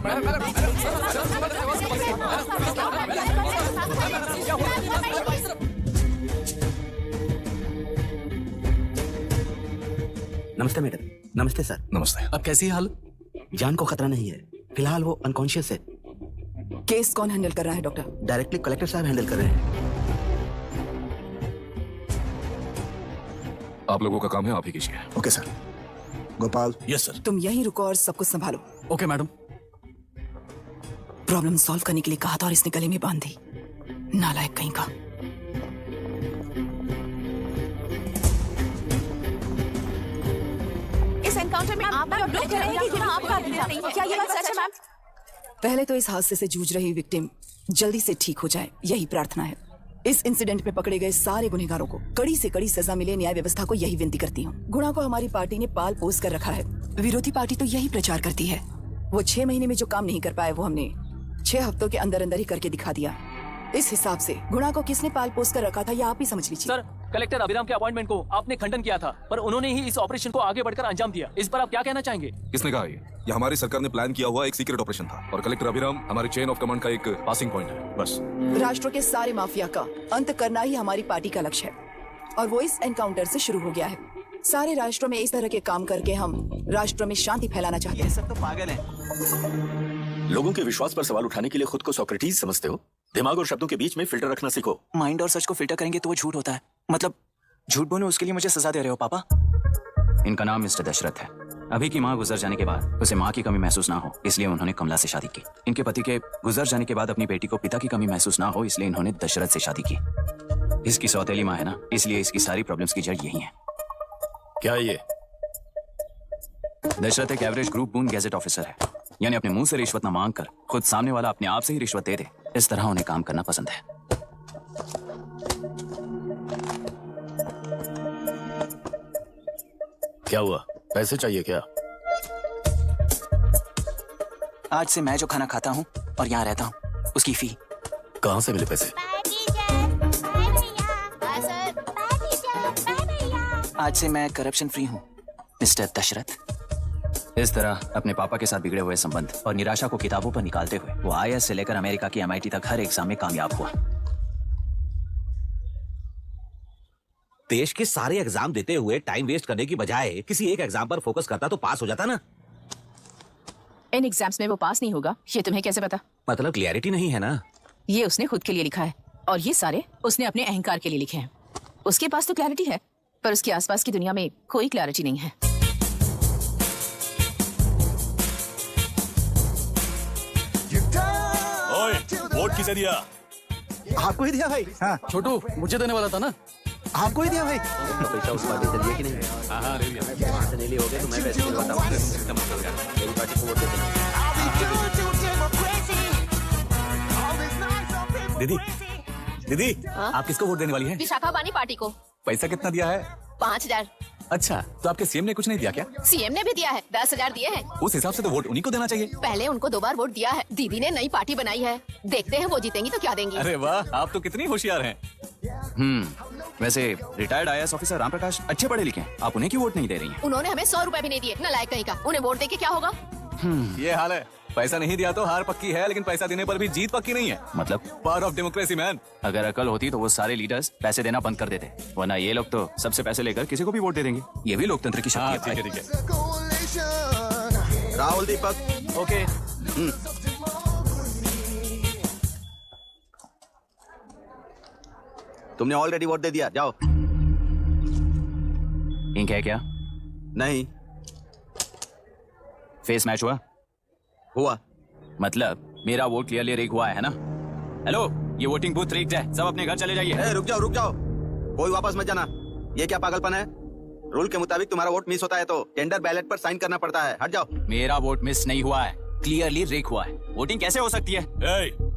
नमस्ते मैडम। नमस्ते सर। नमस्ते। अब कैसी हाल? जान को खतरा नहीं है, फिलहाल वो अनकॉन्शियस है। केस कौन हैंडल कर रहा है डॉक्टर? डायरेक्टली कलेक्टर साहब हैंडल कर रहे हैं। आप लोगों का काम है, आप ही कीजिए। Okay sir. Gopal. Yes sir. तुम यहीं रुको और सब कुछ संभालो। Okay madam. प्रॉब्लम सॉल्व करने के लिए कहा था और इसने गले में बांध दी। नालायक कहीं का। इस एनकाउंटर में आप लोग कह रहे हैं कि आपका नहीं, क्या ये बात सच है मैम? पहले तो इस हादसे से जूझ रही विक्टिम जल्दी से ठीक हो जाए, यही प्रार्थना है। इस इंसिडेंट में पकड़े गए सारे गुनहगारों को कड़ी से कड़ी सजा मिले, न्याय व्यवस्था को यही विनती करती हूँ। गुणा को हमारी पार्टी ने पाल पोस कर रखा है। विरोधी पार्टी तो यही प्रचार करती है। वो 6 महीने में जो काम नहीं कर पाए वो हमने 6 हफ्तों के अंदर अंदर ही करके दिखा दिया। इस हिसाब से गुणा को किसने पाल पोस कर रखा था ये आप ही समझ लीजिए। सर, कलेक्टर अभिराम के अपॉइंटमेंट को आपने खंडन किया था, पर उन्होंने ही इस ऑपरेशन को आगे बढ़कर अंजाम दिया। इस पर आप क्या कहना चाहेंगे? किसने कहा ये हमारी सरकार ने प्लान किया हुआ एक सीक्रेट ऑपरेशन था और कलेक्टर अभिराम हमारी चेन ऑफ कमांड का एक पासिंग पॉइंट है, बस। राष्ट्र के सारे माफिया का अंत करना ही हमारी पार्टी का लक्ष्य है और वो इस एनकाउंटर से शुरू हो गया है। सारे राष्ट्रों में इस तरह के काम करके हम राष्ट्र में शांति फैलाना चाहते हैं। सब तो पागल हैं। लोगों के विश्वास पर सवाल उठाने के लिए खुद को सोक्रेटिस समझते हो? दिमाग और शब्दों के बीच में फिल्टर रखना सीखो। माइंड और सच को फिल्टर करेंगे तो वो झूठ होता है। मतलब झूठ बोलने उसके लिए मुझे सजा दे रहे हो पापा? इनका नाम मिस्टर दशरथ है। अभी की माँ गुजर जाने के बाद उसे माँ की कमी महसूस ना हो, इसलिए उन्होंने कमला से शादी की। इनके पति के गुजर जाने के बाद अपनी बेटी को पिता की कमी महसूस ना हो, इसलिए इन्होंने दशरथ से शादी की। इसकी सौतेली माँ है ना, इसलिए इसकी सारी प्रॉब्लम्स की जड़ यही है। क्या ये? दशरथ एक एवरेज ग्रुप बून गैजेट ऑफिसर है, यानी अपने मुंह से रिश्वत न मांग कर खुद सामने वाला अपने आप से ही रिश्वत दे दे, इस तरह उन्हें काम करना पसंद है। क्या हुआ? पैसे चाहिए क्या? आज से मैं जो खाना खाता हूँ और यहाँ रहता हूँ उसकी फी। कहाँ से मिले पैसे? आज से मैं करप्शन फ्री हूँ मिस्टर दशरथ। इस तरह अपने पापा के साथ बिगड़े हुए संबंध और निराशा को किताबों पर निकालते हुए वो IAS से लेकर अमेरिका की MIT तक हर एग्जाम में कामयाब हुआ। देश के सारे एग्जाम देते हुए टाइम वेस्ट करने की बजाय किसी एक एग्जाम पर फोकस करता तो पास हो जाता ना। इन एग्जाम्स में वो पास नहीं होगा, ये तुम्हें कैसे पता? मतलब क्लियरिटी नहीं है ना। ये उसने खुद के लिए लिखा है और ये सारे उसने अपने अहंकार के लिए लिखे हैं। उसके पास तो क्लैरिटी है, पर उसके आसपास की दुनिया में कोई क्लैरिटी नहीं है। ओए, वोट किसे दिया? आपको ही दिया भाई। हाँ छोटू, मुझे देने वाला था ना। आपको ही दिया भाई। तो पैसा उस पार्टी से लिए कि नहीं? हाँ ले लिया। वहाँ से नहीं लिए होगे तो मैं पैसे दिलवाता हूँ। मेरी पार्टी को वोट देते हैं। दीदी, दीदी, आप किसको वोट देने वाली हैं? विशाखा बानी पार्टी को। पैसा कितना दिया है? 5000। अच्छा, तो आपके सीएम ने कुछ नहीं दिया क्या? सीएम ने भी दिया है, 10,000 दिए हैं। उस हिसाब से तो वोट उन्हीं को देना चाहिए। पहले उनको 2 बार वोट दिया है। दीदी ने नई पार्टी बनाई है, देखते हैं वो जीतेंगी तो क्या देंगी। अरे वाह, आप तो कितनी होशियार हैं। वैसे retired IAS officer Ram Prakash अच्छे पढ़े लिखे हैं, आप उन्हें क्यों वोट नहीं दे रही हैं? उन्होंने हमें 100 रुपए भी नहीं दिए, नालायक कहीं का। उन्हें वोट दे के क्या होगा? ये हाल है। पैसा नहीं दिया तो हार पक्की है, लेकिन पैसा देने पर भी जीत पक्की नहीं है। मतलब पावर ऑफ डेमोक्रेसी मैन। अगर अकल होती तो वो सारे लीडर्स पैसे देना बंद कर देते, वरना ये लोग तो सबसे पैसे लेकर किसी को भी वोट दे देंगे। ये भी लोकतंत्र की शक्ति है। ठीक है। राहुल दीपक। ओके। तुमने ऑलरेडी वोट दे दिया, जाओ। इंक है क्या? नहीं। फेस मैच हुआ? हुआ। मतलब मेरा वोट क्लियरली रिग हुआ है ना? हेलो, ये वोटिंग बूथ रिग्ड है, सब अपने घर चले जाइए। रुक जाओ, रुक जाओ, कोई वापस मत जाना। ये क्या पागलपन है? रूल के मुताबिक तुम्हारा वोट मिस होता है तो टेंडर बैलेट पर साइन करना पड़ता है। हट जाओ। मेरा वोट मिस नहीं हुआ है, क्लियरली रिग हुआ है। वोटिंग कैसे हो सकती है?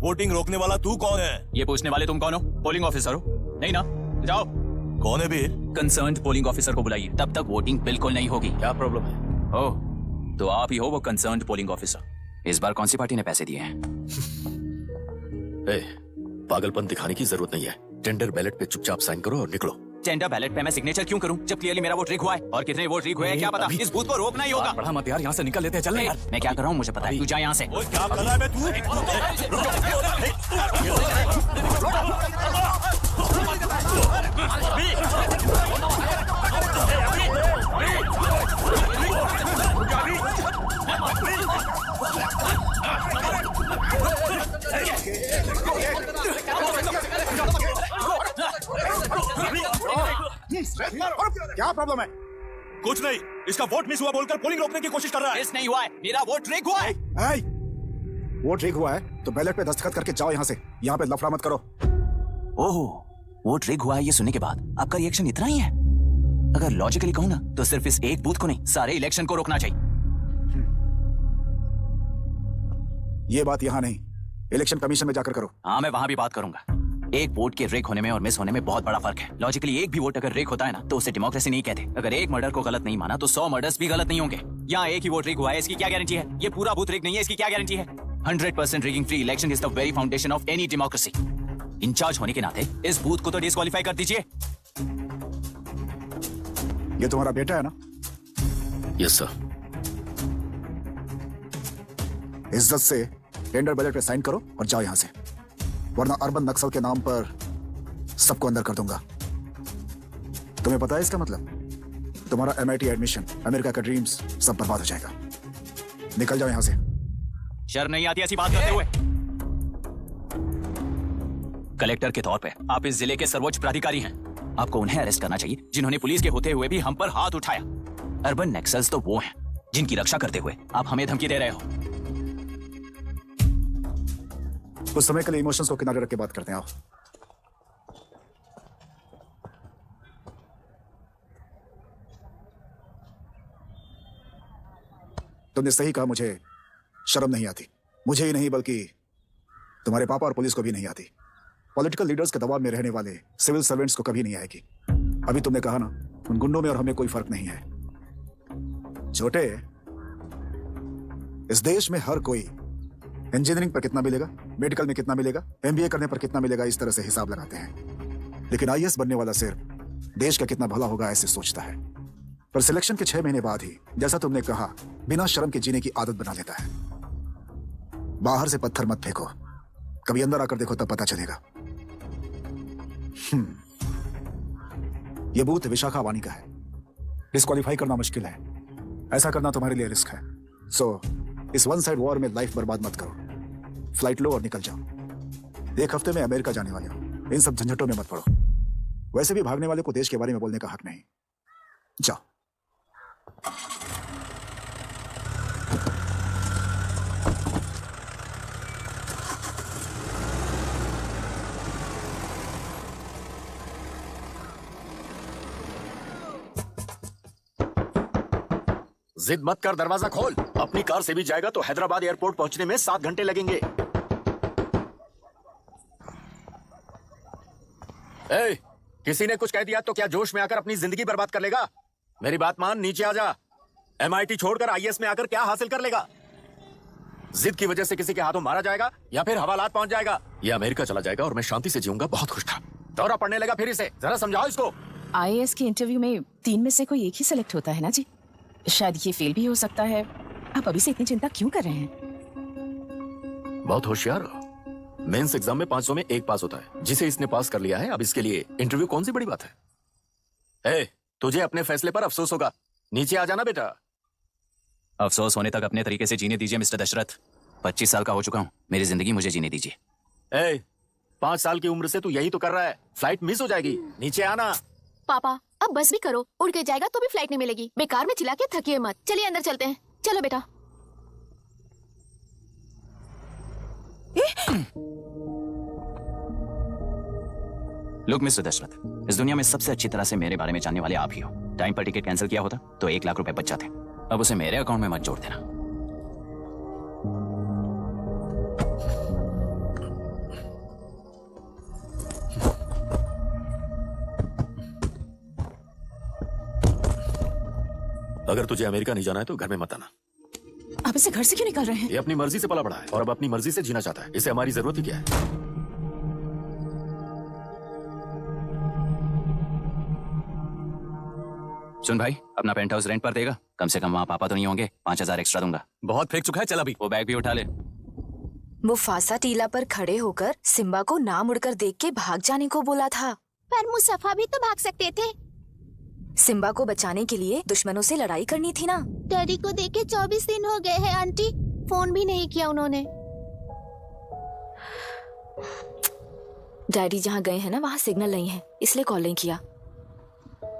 वोटिंग रोकने वाला तू कौन है? ये पूछने वाले तुम कौन हो? पोलिंग ऑफिसर हो? नहीं ना? जाओ। कौन है भी? कंसर्न्ड पोलिंग ऑफिसर को बुलाइए, तब तक वोटिंग बिल्कुल नहीं होगी। क्या प्रॉब्लम है? ओह, तो आप ही हो वो कंसर्न्ड पोलिंग ऑफिसर। इस बार कौन सी पार्टी ने पैसे दिए हैं? पागलपन दिखाने की जरूरत नहीं है। टेंडर बैलेट पे चुपचाप साइन करो और निकलो। टेंडर बैलेट पे मैं सिग्नेचर क्यों करूं जब क्लियरली मेरा वोट रीक हुआ है? और कितने वोट रीक हुए हैं क्या पता? इस बूथ को रोकना ही होगा। बढ़ा मत यार, यहाँ से निकल लेते हैं, चल यार। मैं क्या कर रहा हूँ मुझे पता है, तू जा यहाँ से। क्या कर रहा है क्या प्रॉब्लम है? कुछ नहीं, इसका वोट मिस हुआ बोलकर पोलिंग रोकने की कोशिश कर रहा है। मिस नहीं हुआ है, मेरा वोट रीक हुआ है। वोट रीक हुआ है तो बैलेट पे दस्तखत करके जाओ यहाँ से। यहाँ पे लफड़ा मत करो। ओहो, वोट रीक हुआ है ये सुनने के बाद आपका रिएक्शन इतना ही है? अगर लॉजिकली कहूँ ना तो सिर्फ इस एक बूथ को नहीं, सारे इलेक्शन को रोकना चाहिए। ये बात यहाँ नहीं, इलेक्शन कमीशन में जाकर करो। हाँ, मैं वहां भी बात करूंगा। एक वोट के रेक होने में और मिस होने में बहुत बड़ा फर्क है। लॉजिकली एक भी वोट अगर रेक होता है ना तो उसे डेमोक्रेसी नहीं कहते। अगर एक मर्डर को गलत नहीं माना तो 100 मर्डर्स भी गलत नहीं होंगे। यहाँ एक ही वोट रेक हुआ है, इसकी क्या गारंटी है? ये पूरा बूथ रेक नहीं है, इसकी क्या गारंटी है? 100% rigging free election is the very foundation of any democracy. Incharge होने के नाते इस बूथ को तो डिस्क्वालीफाई कर दीजिए। ये तुम्हारा बेटा है ना? Yes sir. इज्जत से टेंडर बैलेट पे साइन करो और जाओ यहाँ से, वरना अर्बन नक्सल के नाम पर सबको अंदर कर दूंगा। तुम्हें पता है इसका मतलब? तुम्हारा MIT एडमिशन, अमेरिका का ड्रीम्स सब बर्बाद हो जाएगा। निकल जाओ यहाँ से। शर्म नहीं आती ऐसी बात करते हुए? कलेक्टर के तौर पे आप इस जिले के सर्वोच्च प्राधिकारी हैं। आपको उन्हें अरेस्ट करना चाहिए जिन्होंने पुलिस के होते हुए भी हम पर हाथ उठाया। अर्बन नक्सल्स तो वो हैं जिनकी रक्षा करते हुए आप हमें धमकी दे रहे हो। कुछ समय के लिए इमोशंस को किनारे रख के बात करते हैं। आओ। तुमने सही कहा, मुझे शर्म नहीं आती। मुझे ही नहीं बल्कि तुम्हारे पापा और पुलिस को भी नहीं आती। पॉलिटिकल लीडर्स के दबाव में रहने वाले सिविल सर्वेंट्स को कभी नहीं आएगी। अभी तुमने कहा ना, उन गुंडों में और हमें कोई फर्क नहीं है। छोटे, इस देश में हर कोई इंजीनियरिंग पर कितना मिलेगा, मेडिकल में कितना मिलेगा, MBA करने पर कितना मिलेगा, इस तरह से हिसाब लगाते हैं। लेकिन IAS बनने वाला सिर्फ देश का कितना भला होगा ऐसे सोचता है। पर सिलेक्शन के 6 महीने बाद ही, जैसा तुमने कहा, बिना शर्म के जीने की आदत बना लेता है। बाहर से पत्थर मत फेंको, कभी अंदर आकर देखो तब पता चलेगा। यह बूथ विशाखा वानी का है। डिस्क्वालीफाई करना मुश्किल है, ऐसा करना तुम्हारे लिए रिस्क है। सो इस वन साइड वॉर में लाइफ बर्बाद मत करो। फ्लाइट लो और निकल जाओ। 1 हफ्ते में अमेरिका जाने वाले हो, इन सब झंझटों में मत पड़ो। वैसे भी भागने वाले को देश के बारे में बोलने का हक नहीं। जाओ। जिद मत कर, दरवाजा खोल। अपनी कार से भी जाएगा तो हैदराबाद एयरपोर्ट पहुंचने में 7 घंटे लगेंगे। ए, किसी ने कुछ कह दिया तो क्या जोश में आकर अपनी जिंदगी बर्बाद कर लेगा? मेरी बात मान, नीचे आ जा। MIT छोड़कर IAS में आकर क्या हासिल कर लेगा? जिद की वजह से किसी के हाथों मारा जाएगा या फिर हवालात पहुंच जाएगा, या अमेरिका चला जाएगा और मैं शांति से जीऊंगा। बहुत खुश था। दौरा पड़ने लगा फिर इसे। जरा समझाओ इसको। IAS के इंटरव्यू में 3 में से कोई एक ही सिलेक्ट होता है ना जी? शायद ये फेल भी हो सकता है। आप अभी से इतनी चिंता क्यों कर रहे हैं? बहुत होशियार हो। मेंस एग्जाम में 500 में 1 पास होता है, जिसे इसने पास कर लिया है। अब इसके लिए इंटरव्यू कौन सी बड़ी बात है? ए, तुझे अपने फैसले पर अफसोस होगा। नीचे आ जाना बेटा। अफसोस होने तक अपने तरीके से जीने दीजिए मिस्टर दशरथ। 25 साल का हो चुका हूँ, मेरी जिंदगी मुझे जीने दीजिए। 5 साल की उम्र से तू यही तो कर रहा है। फ्लाइट मिस हो जाएगी, नीचे आना। पापा अब बस भी करो, उड़ के जाएगा तो भी फ्लाइट नहीं मिलेगी। बेकार में चिल्ला के थकिए मत। चलिए अंदर चलते हैं। चलो बेटा। लुक मिस्टर दशरथ, इस दुनिया में सबसे अच्छी तरह से मेरे बारे में जानने वाले आप ही हो। टाइम पर टिकट कैंसिल किया होता तो 1 लाख रुपए बच जाते। अब उसे मेरे अकाउंट में मत जोड़ देना। अगर तुझे अमेरिका नहीं जाना है तो घर में मत आना। आप इसे घर से क्यों निकाल रहे हैं? ये अपनी मर्जी से पला बड़ा है और अब अपनी मर्जी से जीना चाहता है। इसे हमारी जरूरत ही क्या है? सुन भाई, अपना पेंट हाउस रेंट पर देगा? कम से कम वहाँ पापा तो नहीं होंगे, 5,000 एक्स्ट्रा दूंगा। बहुत फेंक चुका है, चल अभी। वो बैग भी उठा ले। वो फासा टीला पर खड़े होकर सिम्बा को ना मुड़कर देख के भाग जाने को बोला था। पर मुसफा भी तो भाग सकते थे। सिम्बा को बचाने के लिए दुश्मनों से लड़ाई करनी थी ना। डैडी को देखे 24 दिन हो गए हैं आंटी, फोन भी नहीं किया उन्होंने। डैडी जहाँ गए हैं ना वहाँ सिग्नल नहीं है, इसलिए कॉल नहीं किया।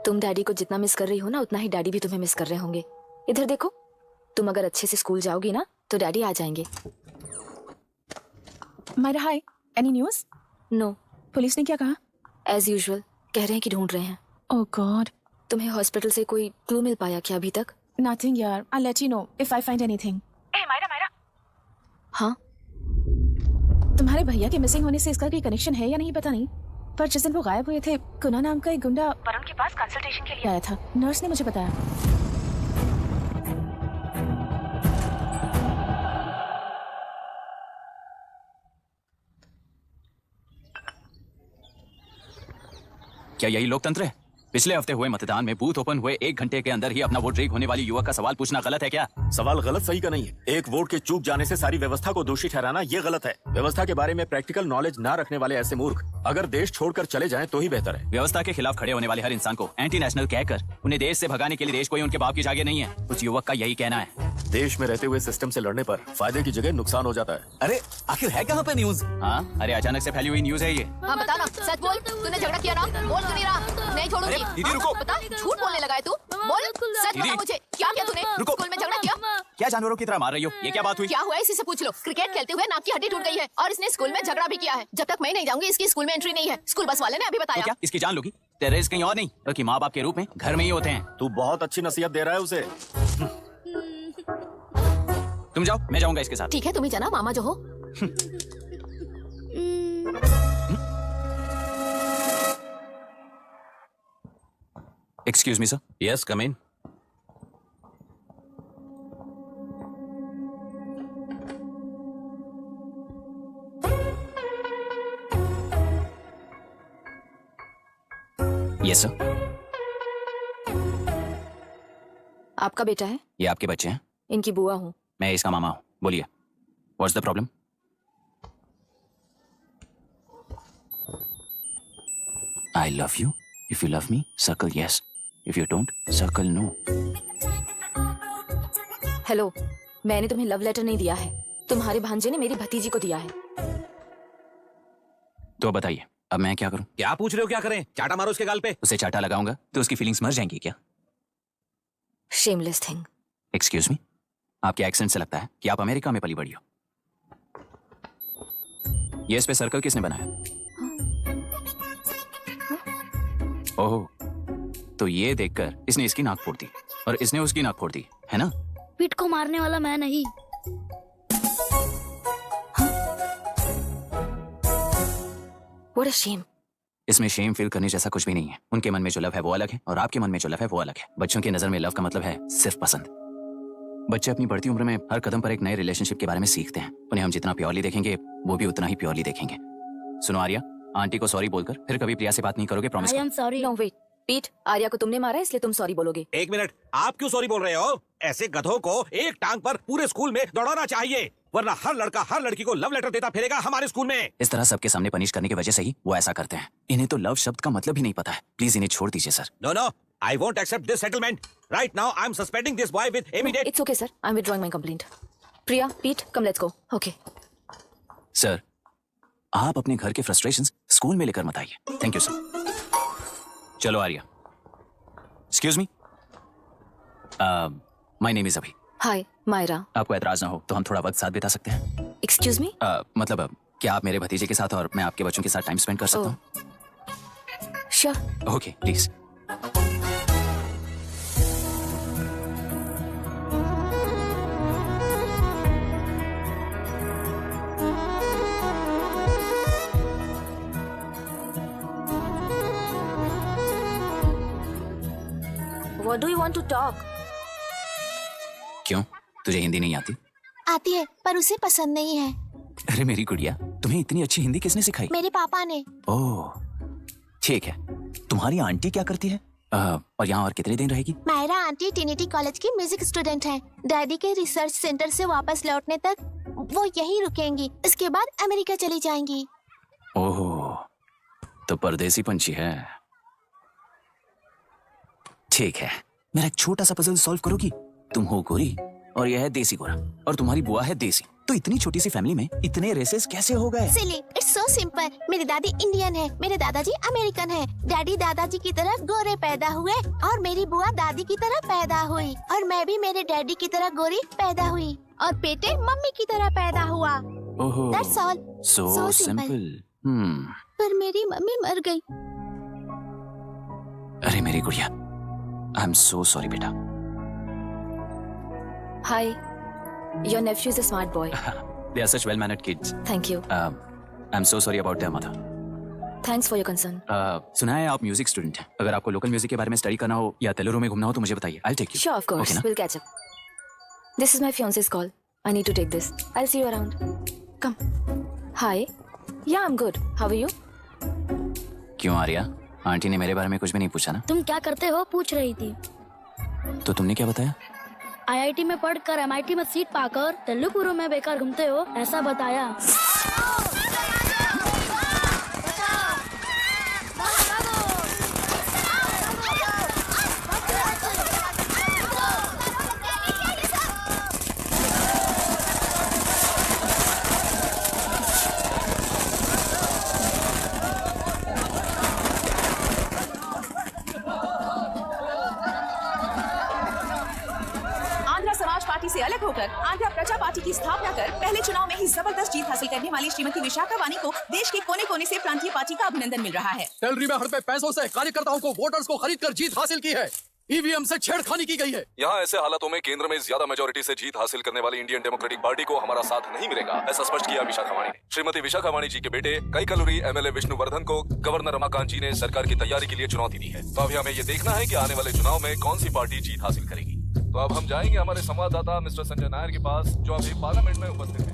तुम डैडी को जितना मिस कर रही हो ना उतना ही डैडी भी तुम्हें मिस कर रहे होंगे। इधर देखो, तुम अगर अच्छे से स्कूल जाओगी ना तो डैडी आ जाएंगे। मायरा हाय, एनी न्यूज़? नो। पुलिस ने क्या कहा? एज यूजुअल कह रहे हैं कि ढूंढ रहे हैं। ओह गॉड। तुम्हें हॉस्पिटल से कोई क्लू मिल पाया क्या अभी तक? नथिंग यार, I let you know if I find anything. ए मायरा। हाँ, तुम्हारे भैया के मिसिंग होने से इसका कोई कनेक्शन है या नहीं पता नहीं, पर जिस दिन वो गायब हुए थे कुना नाम का एक गुंडा वरुण के पास कंसल्टेशन के लिए आया था। नर्स ने मुझे बताया। क्या यही लोकतंत्र है? पिछले हफ्ते हुए मतदान में बूथ ओपन हुए 1 घंटे के अंदर ही अपना वोट रीक होने वाली युवक का सवाल पूछना गलत है क्या? सवाल गलत सही का नहीं है। एक वोट के चूक जाने से सारी व्यवस्था को दोषी ठहराना ये गलत है। व्यवस्था के बारे में प्रैक्टिकल नॉलेज ना रखने वाले ऐसे मूर्ख अगर देश छोड़कर चले जाएं तो ही बेहतर है। व्यवस्था के खिलाफ खड़े होने वाले हर इंसान को एंटी नेशनल कहकर उन्हें देश से भगाने के लिए देश कोई उनके बाप की जागीर नहीं है। उस युवक का यही कहना है। देश में रहते हुए सिस्टम से लड़ने पर फायदे की जगह नुकसान हो जाता है। अरे आखिर है कहाँ पे न्यूज? हाँ, अरे अचानक से फैली हुई न्यूज है ये। हाँ बता ना, सच बोल, तूने झगड़ा किया ना? बोल क्यों नहीं रहा? नहीं छोड़ूंगी। दीदी रुको। बता, झूठ बोलने लगा है तू? बोल, सच बता मुझे, क्या किया तूने? रुको। स्कूल में झगड़ा किया? क्या जानवरों की तरह मार रही हो? ये क्या बात हुई? क्या हुआ है इसी से पूछ लो। क्रिकेट खेलते हुए नाक की हड्डी टूट गई है और इसने स्कूल में झगड़ा भी किया है। जब तक मैं नहीं जाऊंगी इसकी स्कूल में एंट्री नहीं है। स्कूल बस वाले ने अभी तो बताया। क्या इसकी जान लोगी? टेररिस्ट कहीं और नहीं बल्कि माँ बाप के रूप में घर में ही होते हैं। तू बहुत अच्छी नसीहत दे रहा है उसे। तुम जाओ, मैं जाऊंगा इसके साथ। ठीक है, तुम ही जाना, मामा जो हो। Excuse me sir. Yes, come in. Yes sir. आपका बेटा है? ये आपके बच्चे हैं? इनकी बुआ हूँ। मैं इसका मामा हूँ। बोलिए, what's the problem? I love you. If you love me, circle yes. If you don't, circle no. Hello, मैंने तुम्हें लव लेटर नहीं दिया है, तुम्हारे भांजे ने मेरी भतीजी को दिया है। तो बताइए, अब मैं क्या करूं? क्या पूछ रहे हो? क्या करें? चाटा मारो उसके गाल पे। उसे चाटा लगाऊंगा तो उसकी फीलिंग्स मर जाएंगी क्या? Shameless thing. एक्सक्यूज मी, आपके एक्सेंट से लगता है कि आप अमेरिका में पली बड़ी हो। ये इस पे सर्कल किसने बनाया? ओह, तो ये देखकर इसने इसकी नाक फोड़ दी और इसने उसकी नाक फोड़ दी, है ना? पीठ को मारने वाला मैं नहीं। What a shame. इसमें शेम फील करने जैसा कुछ भी नहीं है। उनके मन में जो लव है वो अलग है और आपके मन में जो लव है वो अलग है। बच्चों की नजर में लव का मतलब है सिर्फ पसंद। बच्चे अपनी बढ़ती उम्र में हर कदम पर एक नए रिलेशनशिप के बारे में सीखते हैं। उन्हें हम जितना प्योरली देखेंगे वो भी उतना ही प्योरली देखेंगे। सुनो आर्या, आंटी को सॉरी बोलकर फिर कभी प्रिया से बात नहीं करोगे, promise? I am sorry. No wait. पीट, आर्या को तुमने मारा इसलिए तुम सॉरी बोलोगे। एक मिनट, आप क्यों सॉरी बोल रहे हो? ऐसे गधों को एक टांग पर पूरे स्कूल में दौड़ाना चाहिए, वरना हर लड़का हर लड़की को लव लेटर देता फिरेगा हमारे स्कूल में। इस तरह सबके सामने पनिश करने की वजह से ही वो ऐसा करते हैं। इन्हें तो लव शब्द का मतलब ही नहीं पता है। प्लीज इन्हें छोड़ दीजिए sir. No no, I won't accept this settlement. Right now, I'm suspending this boy with immediate. It's okay, sir. I'm withdrawing my complaint. Priya, Pete, come let's go. Okay. Sir, आप अपने घर के frustrations school में लेकर मत आइए। Thank you sir. चलो Arya. Excuse me, my name is Abhi. Hi, Myra. आपको एतराज ना हो तो हम थोड़ा वक्त साथ बिता सकते हैं? Excuse me? मतलब क्या आप मेरे भतीजे के साथ और मैं आपके बच्चों के साथ टाइम स्पेंड कर सकता हूँ? Sure. Okay, please. What do you want to talk? क्यों, तुझे हिंदी नहीं आती? आती है पर उसे पसंद नहीं है। अरे मेरी गुड़िया, तुम्हें इतनी अच्छी हिंदी किसने सिखाई? मेरे पापा ने। ओह, ठीक है। तुम्हारी आंटी क्या करती है? और यहाँ और कितने दिन रहेगी? मायरा आंटी ट्रिनिटी कॉलेज की म्यूजिक स्टूडेंट हैं। डैडी के रिसर्च सेंटर से वापस लौटने तक वो यहीं रुकेंगी। इसके बाद अमेरिका चली जाएंगी। ओह, तो परदेसी पंछी है। ठीक है, मेरा एक छोटा सा पजल सॉल्व करोगी? तुम हो गोरी और यह है देसी गोरा और तुम्हारी बुआ है देसी, तो इतनी छोटी सी फैमिली में इतने रेसेस कैसे हो गए? सिली, इट्स सो सिंपल। मेरी दादी इंडियन है, मेरे दादाजी अमेरिकन है। डैडी दादाजी की तरह गोरे पैदा हुए और मेरी बुआ दादी की तरह पैदा हुई और मैं भी मेरे डैडी की तरह गोरी पैदा हुई और बेटे मम्मी की तरह पैदा हुआ। ओहो, That's all. so simple. पर मेरी मम्मी मर गई। अरे मेरी गुड़िया, आई एम सो सॉरी बेटा। Hi, your nephew is a smart boy. They are such well-mannered kids. Thank you. I'm so sorry about their mother. Thanks for your concern. सुना है आप म्यूजिक स्टूडेंट हैं। अगर आपको लोकल म्यूजिक के बारे में स्टडी करना हो या तेलुरु में घूमना हो तो मुझे बताइए। I'll take you. Sure, of course. Okay, ना? We'll catch up. This is my fiance's call. I need to take this. I'll see you around. Come. Hi. Yeah, I'm good. How are you? क्यों Arya? Aunty ने मेरे बारे में कुछ भी नहीं पूछा ना? तुम क्या करते हो पूछ रही थी। तो तुमने क्या बताया? IIT में पढ़कर MIT में सीट पाकर तेलुगुरु में बेकार घूमते हो ऐसा बताया। से अलग होकर आंध्र प्रजा पार्टी की स्थापना कर पहले चुनाव में ही जबरदस्त जीत हासिल करने वाली श्रीमती विशाखा वानी को देश के कोने कोने से प्रांतीय पार्टी का अभिनंदन मिल रहा है। टेलरी में हड़पे पैसों से कार्यकर्ताओं को वोटर्स को खरीद कर जीत हासिल की है। ईवीएम से छेड़खानी की गई है। यहाँ ऐसे हालातों में केंद्र में ज्यादा मेजोरिटी से जीत हासिल करने वाली इंडियन डेमोक्रेटिक पार्टी को हमारा साथ नहीं मिलेगा, ऐसा स्पष्ट किया विशाखा वाणी ने। श्रीमती विशाखा वाणी जी के बेटे कैकलुरी MLA विष्णुवर्धन को गवर्नर रमाकांत जी ने सरकार की तैयारी के लिए चुनौती दी है। तो अभी हमें ये देखना है कि आने वाले चुनाव में कौन सी पार्टी जीत हासिल करेगी। तो अब हम जाएंगे हमारे संवाददाता मिस्टर संजय नायर के पास, जो अभी पार्लियामेंट में उपस्थित है।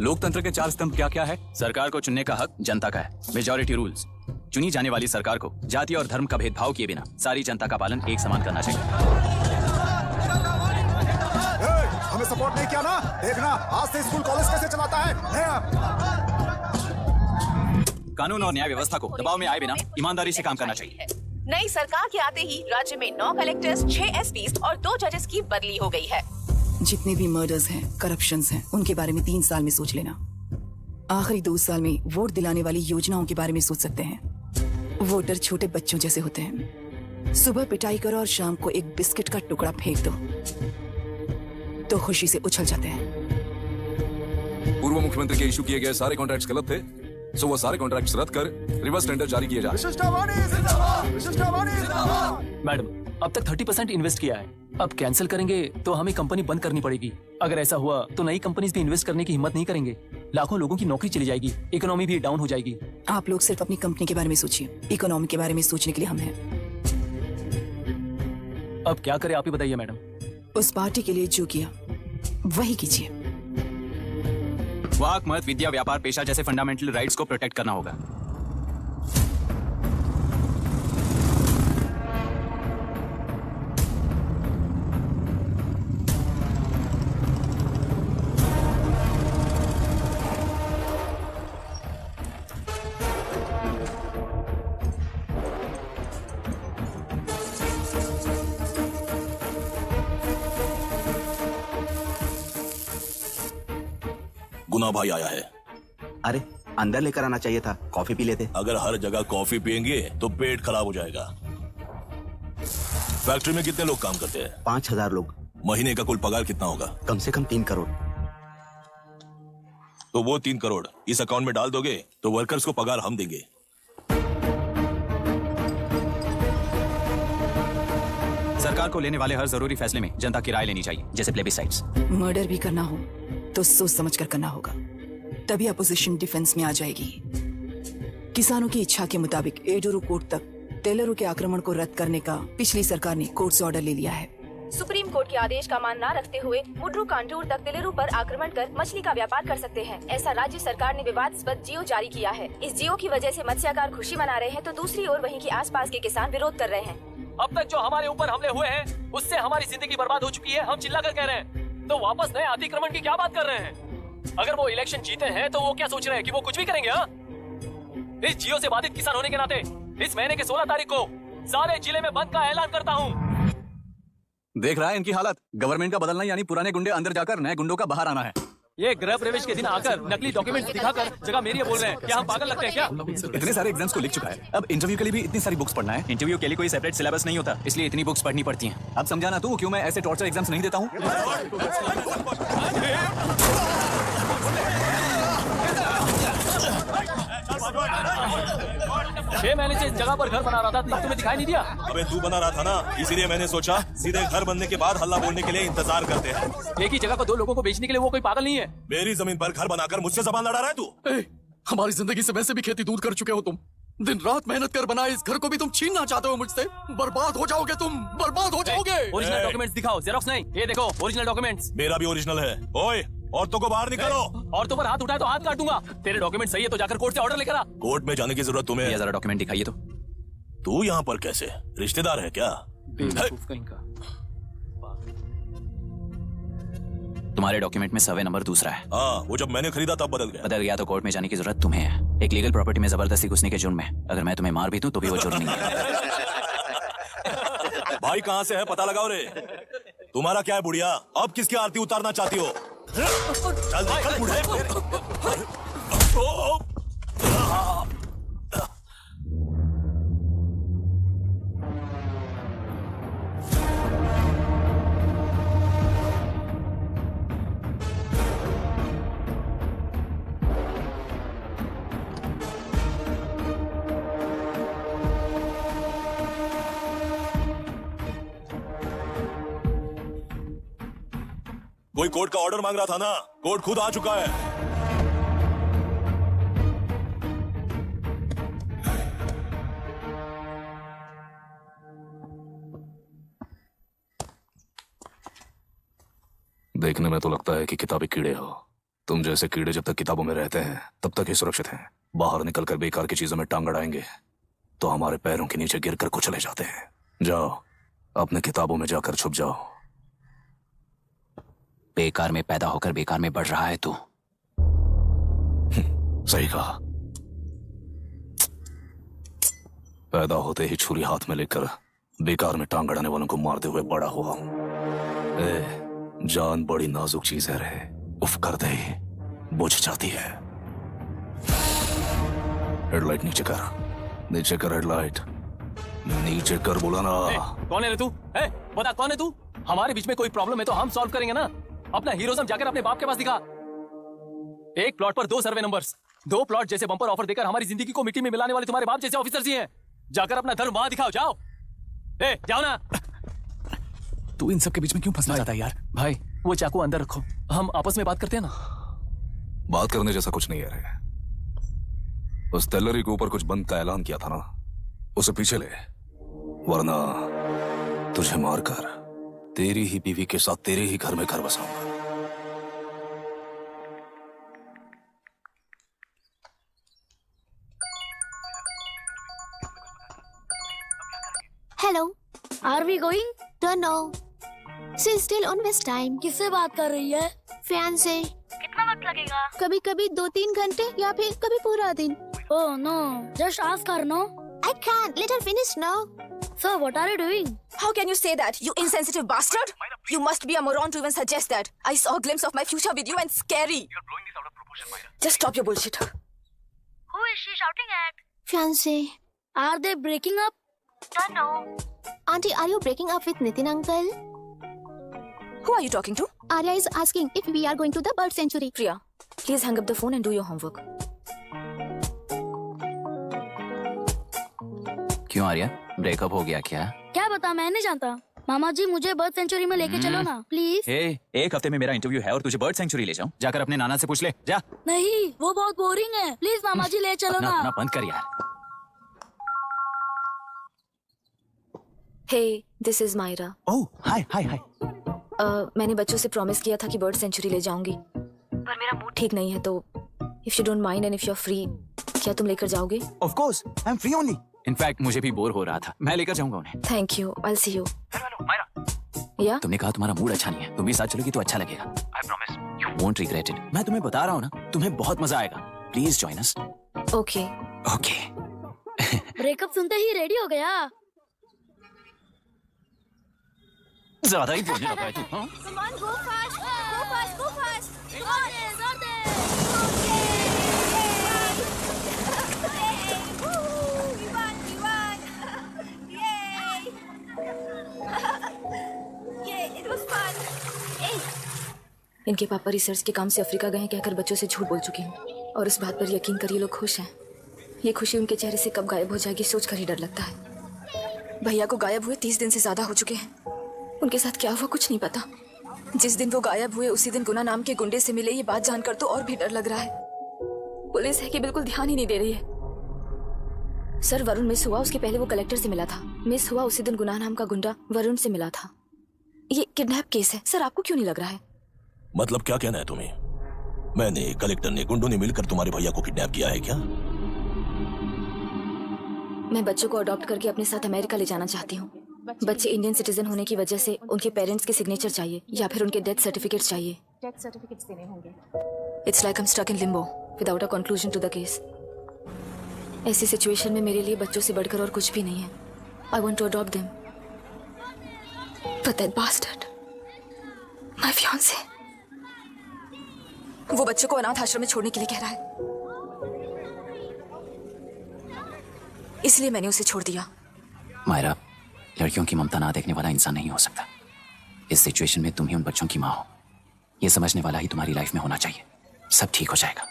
लोकतंत्र के चार स्तंभ क्या क्या है? सरकार को चुनने का हक जनता का है, मेजॉरिटी रूल्स। चुनी जाने वाली सरकार को जाति और धर्म का भेदभाव किए बिना सारी जनता का पालन एक समान करना चाहिए। हमें सपोर्ट नहीं किया ना, देखना आज से स्कूल कॉलेज कैसे चलाता है। कानून और न्याय व्यवस्था को दबाव में आए बिना ईमानदारी से काम करना चाहिए। नई सरकार के आते ही राज्य में 9 कलेक्टर्स, 6 SPs और 2 जजेस की बदली हो गई है। जितने भी मर्डर्स हैं, करप्शंस हैं, उनके बारे में 3 साल में सोच लेना। आखिरी 2 साल में वोट दिलाने वाली योजनाओं के बारे में सोच सकते हैं। वोटर छोटे बच्चों जैसे होते हैं। सुबह पिटाई करो और शाम को एक बिस्किट का टुकड़ा फेंक दो तो खुशी से उछल जाते हैं। पूर्व मुख्यमंत्री के इशू किए गए सारे कॉन्ट्रैक्ट्स गलत थे, सो वो सारे कॉन्ट्रैक्ट्स रद्द कर रिवर्स टेंडर जारी किए जाए। मैडम, अब तक 30% इन्वेस्ट किया है, अब कैंसिल करेंगे तो हमें कंपनी बंद करनी पड़ेगी। अगर ऐसा हुआ तो नई कंपनीज भी इन्वेस्ट करने की हिम्मत नहीं करेंगे। लाखों लोगों की नौकरी चली जाएगी, इकोनॉमी भी डाउन हो जाएगी। आप लोग सिर्फ अपनी कंपनी के बारे में सोचिए, इकोनॉमी के बारे में सोचने के लिए हम हैं। अब क्या करें आप ही बताइए मैडम। उस पार्टी के लिए जो किया वही कीजिए। वाक, मत, विद्या, व्यापार, पेशा जैसे फंडामेंटल राइट्स को प्रोटेक्ट करना होगा। गुना भाई आया है। अरे अंदर लेकर आना चाहिए था, कॉफी पी लेते। अगर हर जगह कॉफी पियेंगे तो पेट खराब हो जाएगा। फैक्ट्री में कितने लोग काम करते हैं? 5000 लोग। महीने का कुल पगार कितना होगा? कम से कम 3 करोड़। तो वो 3 करोड़ इस अकाउंट में डाल दोगे तो वर्कर्स को पगार हम देंगे। सरकार को लेने वाले हर जरूरी फैसले में जनता की राय लेनी चाहिए, जैसे प्लेबिसाइट्स। मर्डर भी करना हो तो सोच समझ कर करना होगा, तभी अपोजिशन डिफेंस में आ जाएगी। किसानों की इच्छा के मुताबिक एडोरू कोर्ट तक टेलरों के आक्रमण को रद्द करने का पिछली सरकार ने कोर्ट से ऑर्डर ले लिया है। सुप्रीम कोर्ट के आदेश का मान न रखते हुए मुड्रू कांटूर तक तेलुरु पर आक्रमण कर मछली का व्यापार कर सकते हैं, ऐसा राज्य सरकार ने विवादास्पद जियो जारी किया है। इस जियो की वजह से मत्स्यकार खुशी मना रहे हैं तो दूसरी ओर वहीं के आसपास के किसान विरोध कर रहे हैं। अब तक जो हमारे ऊपर हमले हुए हैं उससे हमारी जिंदगी बर्बाद हो चुकी है। हम चिल्लाकर कह रहे हैं तो वापस नए अतिक्रमण की क्या बात कर रहे हैं? अगर वो इलेक्शन जीते हैं तो वो क्या सोच रहे हैं कि वो कुछ भी करेंगे? हाँ, इस जियो से बाधित किसान होने के नाते इस महीने के 16 तारीख को सारे जिले में बंद का ऐलान करता हूँ। देख रहा है इनकी हालत। गवर्नमेंट का बदलना यानी पुराने गुंडे अंदर जाकर नए गुंडों का बाहर आना है। ये गृह प्रवेश के दिन आकर नकली डॉक्यूमेंट्स दिखाकर जगह मेरी बोल रहे हैं। क्या हम पागल लगते हैं क्या? इतने सारे एग्जाम्स को लिख चुका है, अब इंटरव्यू के लिए भी इतनी सारी बुक्स पढ़ना है। इंटरव्यू के लिए कोई सेपरेट सिलेबस नहीं होता, इसलिए इतनी बुक्स पढ़नी पड़ती हैं। अब समझाना तू क्यों मैं ऐसे टॉर्चर एग्जाम्स नहीं देता हूँ। 6 महीने से इस जगह पर घर बना रहा था, तब तुम्हें दिखाई नहीं दिया? अबे तू बना रहा था ना, इसीलिए मैंने सोचा सीधे घर बनने के बाद हल्ला बोलने के लिए इंतजार करते हैं। एक ही जगह को 2 लोगों को बेचने के लिए वो कोई पागल नहीं है। मेरी जमीन पर घर बनाकर मुझसे जबान लड़ा रहा है तू। हमारी जिंदगी से वैसे भी खेती दूर कर चुके हो तुम। दिन रात मेहनत कर बनाए इस घर को भी तुम छीनना चाहते हो मुझसे। बर्बाद हो जाओगे तुम, बर्बाद हो जाओगे। ओरिजिनल डॉक्यूमेंट्स दिखाओ, जेरॉक्स नहीं। ये देखो ओरिजिनल डॉक्यूमेंट्स। मेरा भी ओरिजिनल है। ओए, औरतों को बाहर निकालो। औरतों पर हाथ उठाए तो हाथ काट दूंगा। तेरे डॉक्यूमेंट सही है तो जाकर कोर्ट से ऑर्डर लेकर आ। कोर्ट में जाने की जरूरत तुम्हें है। जरा डॉक्यूमेंट दिखाइए तो। तू यहाँ पर कैसे? रिश्तेदार है क्या? तुम्हारे डॉक्यूमेंट में सर्वे नंबर दूसरा है। हाँ, वो जब मैंने खरीदा तब बदल गया तो कोर्ट में जाने की जरूरत तुम्हें है। एक लीगल प्रॉपर्टी में जबरदस्ती घुसने के जुर्म में अगर मैं तुम्हें मार भी दूं तो भी वो जुर्म नहीं है। भाई कहाँ से है पता लगाओ रे। तुम्हारा क्या है बुढ़िया? अब किसकी आरती उतारना चाहती हो? चल निकल बूढ़े। कोई कोर्ट का ऑर्डर मांग रहा था ना, कोर्ट खुद आ चुका है। देखने में तो लगता है कि किताबी कीड़े हो। तुम जैसे कीड़े जब तक किताबों में रहते हैं तब तक ही सुरक्षित हैं। बाहर निकलकर बेकार की चीजों में टांग अड़ाएंगे तो हमारे पैरों के नीचे गिरकर कुचले जाते हैं। जाओ अपने किताबों में जाकर छुप जाओ। बेकार में पैदा होकर बेकार में बढ़ रहा है तू। सही कहा। पैदा होते ही छुरी हाथ में लेकर बेकार में टांग अड़ाने वालों को मारते हुए बड़ा हुआ हूं। जान बड़ी नाजुक चीज है रे, उफ कर दे बुझ जाती है। हेडलाइट नीचे कर, नीचे कर हेडलाइट, नीचे कर। बोला ना। कौन है रे तू? बता कौन है तू? हमारे बीच में कोई प्रॉब्लम है तो हम सॉल्व करेंगे ना। अपना हीरोइज्म जाकर अपने बाप के पास दिखा। एक प्लॉट पर 2 सर्वे नंबर्स, 2 प्लॉट जैसे बम्पर ऑफर देकर हमारी जिंदगी को मिट्टी में मिलाने वाले तुम्हारे बाप जैसे ऑफिसर जी हैं। जाकर अपना धर्म वहां दिखाओ। जाओ जाओ ना। तू इन सब के बीच में क्यों फंसना चाहता है यार? भाई वो चाकू अंदर रखो, हम आपस में बात करते हैं ना। बात करने जैसा कुछ नहीं है रे। उस टेलरी के ऊपर कुछ बंद का ऐलान किया था ना, उसे पीछे ले, वरना तुझे मारकर तेरी ही बीवी के साथ तेरे ही घर में घर बसाऊंगा। Hello, are we going? Don't know, she still on waste time. किससे बात कर रही है? फैन से। कितना वक्त लगेगा? कभी कभी 2-3 घंटे या फिर कभी पूरा दिन। Oh no, just ask her no. I can't. Let her finish now. So, what are you doing? How can you say that, you insensitive bastard? You must be a moron to even suggest that. I saw a glimpse of my future with you and scary. You're blowing this out of proportion, Myra. Just stop your bullshit. Who is she shouting at? Fiancé. Are they breaking up? Don't know. Auntie, are you breaking up with Nitin uncle? Who are you talking to? Arya is asking if we are going to the bird sanctuary. Priya, please hang up the phone and do your homework. क्यों Arya, breakup हो गया क्या? क्या बता, मैं नहीं जानता। मामा जी मुझे बर्ड सेंचुरी में लेके चलो ना प्लीज। एक हफ्ते में मेरा इंटरव्यू है और तुझे बर्ड सेंचुरी ले जाऊं? जाकर अपने नाना से पूछ ले जा। नहीं, वो बहुत बोरिंग है। प्लीज मामा जी ले चलो ना। बंद कर यार। Hey, this is Myra. Oh, hi. मैंने बच्चों से प्रॉमिस किया था कि बर्ड सेंचुरी ले जाऊंगी, पर मेरा मूड ठीक नहीं है, तो if you don't mind and if you're free, क्या तुम लेकर जाओगे? Of course, I'm free only. In fact मुझे भी बोर हो रहा था, मैं लेकर जाऊंगा उन्हें। Thank you, I see you. या तुमने कहा तुम्हारा मूड अच्छा नहीं है, तुम भी साथ चलोगी तो अच्छा लगेगा। I promise you won't regret it. मैं तुम्हें बता रहा हूँ ना, तुम्हें बहुत मजा आएगा। Please join us. Okay okay. Breakup सुनते ही रेडी हो गया। ज्यादा ही बोलने लगा है तू। हाँ? Come on, go fast, go fast, go fast. जोर दे। इनके पापा रिसर्च के काम से अफ्रीका गए कहकर बच्चों से झूठ बोल चुकी हूँ, और इस बात पर यकीन कर ये लोग खुश हैं। ये खुशी उनके चेहरे से कब गायब हो जाएगी सोचकर ही डर लगता है। भैया को गायब हुए 30 दिन से ज्यादा हो चुके हैं। उनके साथ क्या हुआ कुछ नहीं पता। जिस दिन वो गायब हुए उसी दिन गुना नाम के गुंडे से मिले, ये बात जानकर तो और भी डर लग रहा है। पुलिस है कि बिल्कुल ध्यान ही नहीं दे रही है। सर, वरुण मिस हुआ, उसके पहले वो कलेक्टर से मिला था। मिस हुआ उसी दिन गुना नाम का गुंडा वरुण से मिला था। ये किडनैप केस है सर, आपको क्यों नहीं लग रहा है? मतलब क्या कहना है तुम्हें? मैंने, कलेक्टर ने, गुंडों ने मिलकर तुम्हारे भैया को किडनैप किया है क्या? मैं बच्चों को अडॉप्ट करके अपने साथ अमेरिका ले जाना चाहती हूँ। बच्चे इंडियन सिटीजन होने की वजह से उनके पेरेंट्स के सिग्नेचर चाहिए या फिर उनके डेथ सर्टिफिकेट्स चाहिए। डेथ सर्टिफिकेट्स देने होंगे। It's like I am stuck in limbo without a conclusion to the case. ऐसी सिचुएशन में मेरे लिए बच्चों से बढ़कर और कुछ भी नहीं है। I want to adopt them, but that bastard, my fiance, वो बच्चों को अनाथ आश्रम में छोड़ने के लिए कह रहा है। इसलिए मैंने उसे छोड़ दिया। मायरा, लड़कियों की ममता ना देखने वाला इंसान नहीं हो सकता। इस सिचुएशन में तुम ही उन बच्चों की माँ हो, ये समझने वाला ही तुम्हारी लाइफ में होना चाहिए। सब ठीक हो जाएगा।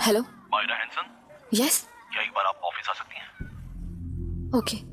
Hello Myra Hanson? यस। क्या एक बार आप ऑफिस आ सकती हैं? ओके।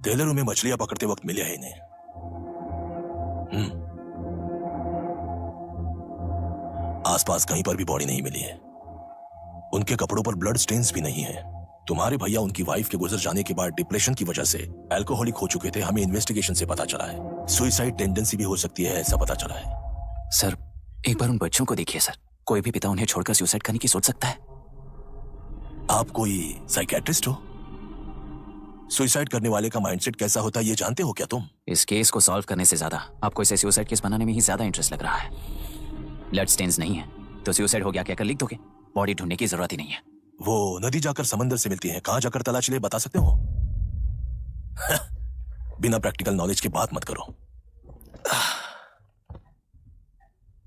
टेलरों में मछलियां पकड़ते वक्त मिले हैं इन्हें। आसपास कहीं पर भी बॉडी नहीं मिली है। उनके कपड़ों पर ब्लड स्टेन्स भी नहीं है। तुम्हारे भैया उनकी वाइफ के गुजर जाने के बाद डिप्रेशन की वजह से अल्कोहलिक हो चुके थे। हमें इन्वेस्टिगेशन से पता चला है सुसाइड टेंडेंसी भी हो सकती है, ऐसा पता चला है। सर, एक बार उन बच्चों को देखिए सर। कोई भी पिता उन्हें छोड़कर सुसाइड करने की सोच सकता है? आप कोई साइकियाट्रिस्ट हो? सुसाइड करने वाले का माइंडसेट कैसा होता है ये जानते हो क्या तुम? इस केस को सॉल्व करने से ज्यादा आपको इसे सुसाइड केस बनाने में ही ज्यादा इंटरेस्ट लग रहा है। ब्लड स्टेन्स नहीं है तो सुसाइड हो गया कहकर लिख दोगे? बॉडी ढूंढने की जरूरत ही नहीं है। वो नदी जाकर समंदर से मिलती है, कहां जाकर तलाश ले बता सकते हो? बिना प्रैक्टिकल नॉलेज की बात मत करो।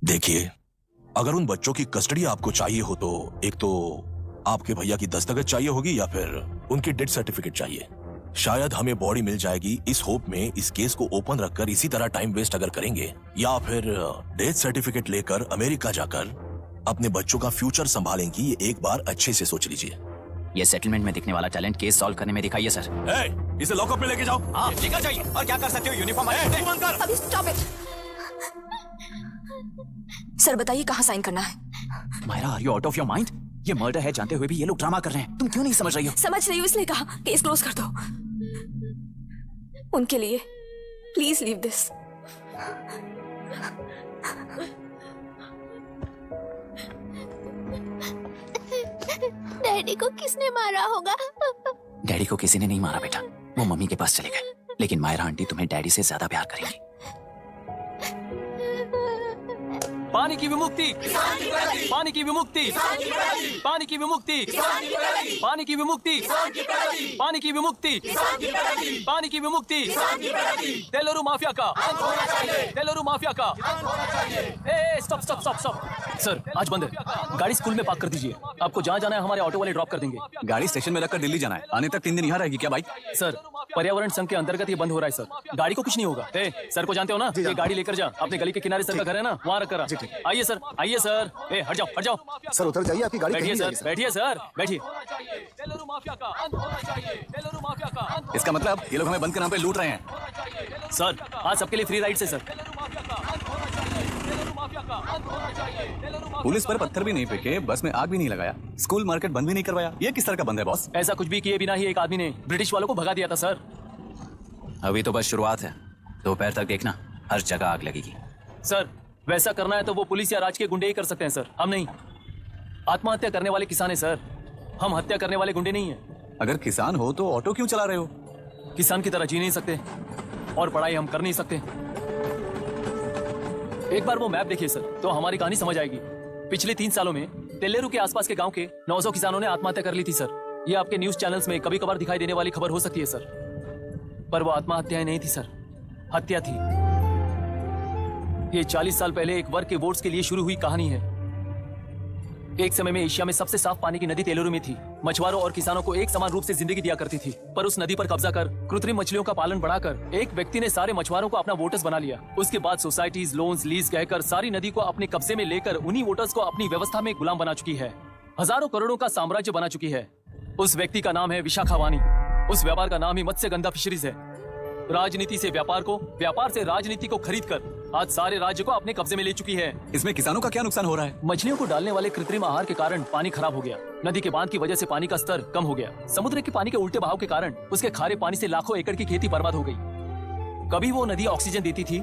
देखिए, अगर उन बच्चों की कस्टडी आपको चाहिए हो तो एक तो आपके भैया की दस्तखत चाहिए होगी या फिर उनकी डेथ सर्टिफिकेट चाहिए। शायद हमें बॉडी मिल जाएगी इस होप में इस केस को ओपन रखकर इसी तरह टाइम वेस्ट अगर करेंगे, या फिर डेथ सर्टिफिकेट लेकर अमेरिका जाकर अपने बच्चों का फ्यूचर संभालेंगी, ये एक बार अच्छे से सोच लीजिए। ये सेटलमेंट में दिखने वाला टैलेंट केस सॉल्व करने में दिखाइए सर। इसे लॉकअप में लेके जाओ। हाँ, लेकर जाइए। और क्या कर सकते हो? यूनिफॉर्म अभी स्टॉप इट। सर बताइए कहाँ साइन करना है? Myra, are you out of your mind? ये मर्डर है जानते हुए भी ये लोग ड्रामा कर रहे हैं। तुम क्यों नहीं समझ रही हो? समझ रही हूँ, इसलिए कहा केस क्लोज कर दो। उनके लिए प्लीज लीव दिस। डैडी को किसने मारा होगा? डैडी को किसी ने नहीं मारा बेटा, वो मम्मी के पास चले गए। लेकिन मायरा आंटी तुम्हें डैडी से ज्यादा प्यार करेंगी। पानी की विमुक्ति, पानी की विमुक्ति, पानी की विमुक्ति, पानी की विमुक्ति, पानी की विमुक्ति, पानी की विमुक्ति, तेलुरु माफिया का, तेलुरु माफिया का। Stop stop stop stop. Sir आज बंद है, गाड़ी स्कूल में पार्क कर दीजिए। आपको जहाँ जाना है हमारे ऑटो वाले ड्रॉप कर देंगे। गाड़ी स्टेशन में रखकर दिल्ली जाना है, आने तक 3 दिन यहाँ रहेगी क्या बाइक? सर पर्यावरण संघ के अंतर्गत ये बंद हो रहा है सर, गाड़ी को कुछ नहीं होगा। सर को जानते हो ना, ये गाड़ी लेकर जा, अपने गली के किनारे सर का घर है ना, वहाँ रख कर। ठीक है। आइए सर, आइए सर। ए हट जाओ, हट जाओ। सर उतर जाइए, आपकी गाड़ी बैठिए कहीं नहीं सर, आएगी, बैठिए सर, बैठिए। इसका मतलब ये लोग हमें बंद के नाम पे लूट रहे हैं। सर आज सबके लिए फ्री राइड से सर। पुलिस पर पत्थर भी नहीं फेंके, बस में आग भी नहीं लगाया, स्कूल मार्केट बंद भी नहीं करवाया। ये किस तरह का बंद है बॉस? ऐसा कुछ भी किए बिना ही एक आदमी ने ब्रिटिश वालों को भगा दिया था सर। अभी तो बस शुरुआत है, दोपहर तक देखना हर जगह आग लगेगी। सर वैसा करना है तो वो पुलिस या राज के गुंडे ही कर सकते हैं सर, हम नहीं। आत्महत्या करने वाले किसान है सर, हम हत्या करने वाले गुंडे नहीं है। अगर किसान हो तो ऑटो क्यों चला रहे हो? किसान की तरह जी नहीं सकते और पढ़ाई हम कर नहीं सकते। एक बार वो मैप देखिए सर तो हमारी कहानी समझ आएगी। पिछले 3 सालों में तेलेरू के आसपास के गांव के 900 किसानों ने आत्महत्या कर ली थी सर। ये आपके न्यूज चैनल्स में कभी कभार दिखाई देने वाली खबर हो सकती है सर, पर वो आत्महत्याएं नहीं थी सर, हत्या थी। ये 40 साल पहले एक वर्ग के वोट्स के लिए शुरू हुई कहानी है। एक समय में एशिया में सबसे साफ पानी की नदी तेलेरू में थी। मछुआरों और किसानों को एक समान रूप से जिंदगी दिया करती थी, पर उस नदी पर कब्जा कर कृत्रिम मछलियों का पालन बढ़ाकर एक व्यक्ति ने सारे मछुआरों को अपना वोटर्स बना लिया। उसके बाद सोसाइटीज, लोन्स, लीज कहकर सारी नदी को अपने कब्जे में लेकर उन्हीं वोटर्स को अपनी व्यवस्था में गुलाम बना चुकी है। हजारों करोड़ों का साम्राज्य बना चुकी है। उस व्यक्ति का नाम है विशाखा वानी। उस व्यापार का नाम ही मत्स्यगंधा फिशरीज है। राजनीति से व्यापार को, व्यापार से राजनीति को खरीदकर आज सारे राज्य को अपने कब्जे में ले चुकी है। इसमें किसानों का क्या नुकसान हो रहा है? मछलियों को डालने वाले कृत्रिम आहार के कारण पानी खराब हो गया। नदी के बांध की वजह से पानी का स्तर कम हो गया। समुद्र के पानी के उल्टे बहाव के कारण उसके खारे पानी से लाखों एकड़ की खेती बर्बाद हो गई। कभी वो नदी ऑक्सीजन देती थी,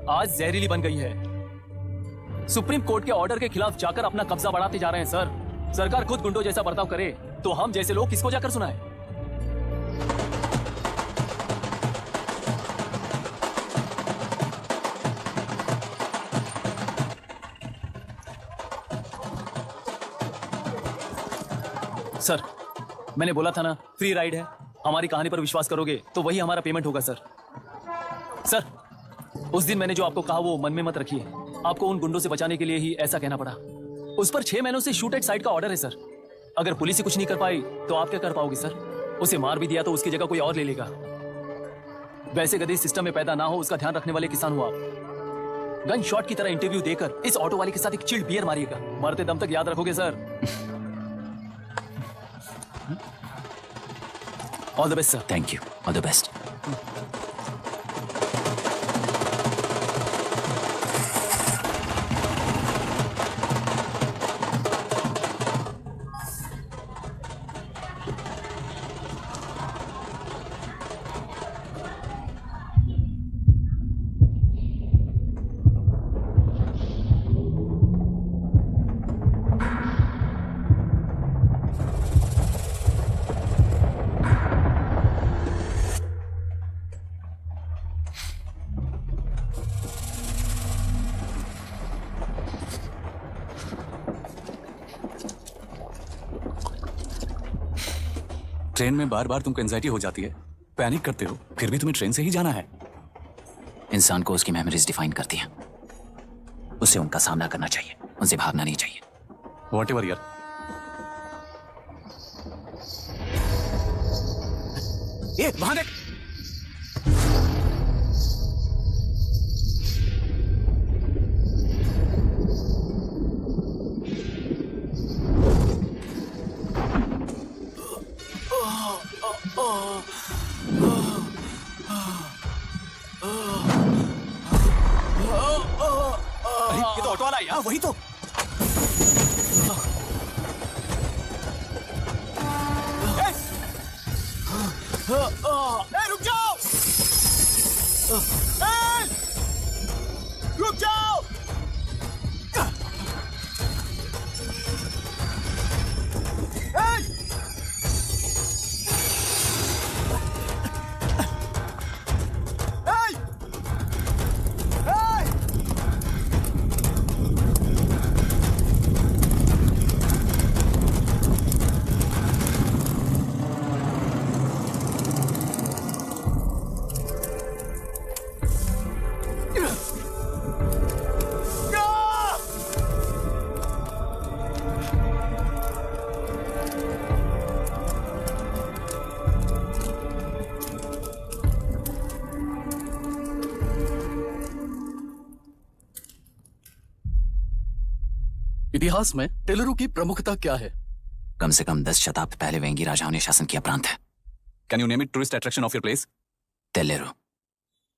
आज जहरीली बन गई है। सुप्रीम कोर्ट के ऑर्डर के खिलाफ जाकर अपना कब्जा बढ़ाते जा रहे हैं सर। सरकार खुद गुंडों जैसा बर्ताव करे तो हम जैसे लोग किसको जाकर सुनाए? सर मैंने बोला था ना फ्री राइड है। हमारी कहानी पर विश्वास करोगे तो वही हमारा पेमेंट होगा सर। सर उस दिन मैंने जो आपको कहा वो मन में मत रखिए। आपको उन गुंडों से बचाने के लिए ही ऐसा कहना पड़ा। उस पर 6 महीनों से शूट एट साइट का ऑर्डर है सर। अगर पुलिस ही कुछ नहीं कर पाई तो आप क्या कर पाओगे सर? उसे मार भी दिया तो उसकी जगह कोई और ले लेगा। वैसे गधे सिस्टम में पैदा ना हो उसका ध्यान रखने वाले किसान हो आप। गन शॉट की तरह इंटरव्यू देकर इस ऑटो वाले के साथ एक चिल्ड बियर मारिएगा। मरते दम तक याद रखोगे sir. All the best sir. Thank you, all the best. Train में बार बार तुमको एंजाइटी हो जाती है, पैनिक करते हो, फिर भी तुम्हें ट्रेन से ही जाना है। इंसान को उसकी मेमोरीज डिफाइन करती हैं। उसे उनका सामना करना चाहिए, उनसे भागना नहीं चाहिए। व्हाटएवर यार। ये वहां देख। ये तो ऑटो वाला है यार। वही तो। रुक जाओ, रुक जाओ। इतिहास में टेलरों की प्रमुखता क्या है? कम से कम 10 शताब्दी पहले वेंगी राजाओं ने शासन किया प्रांत है। Can you name it tourist attraction of your place? टेलेरो।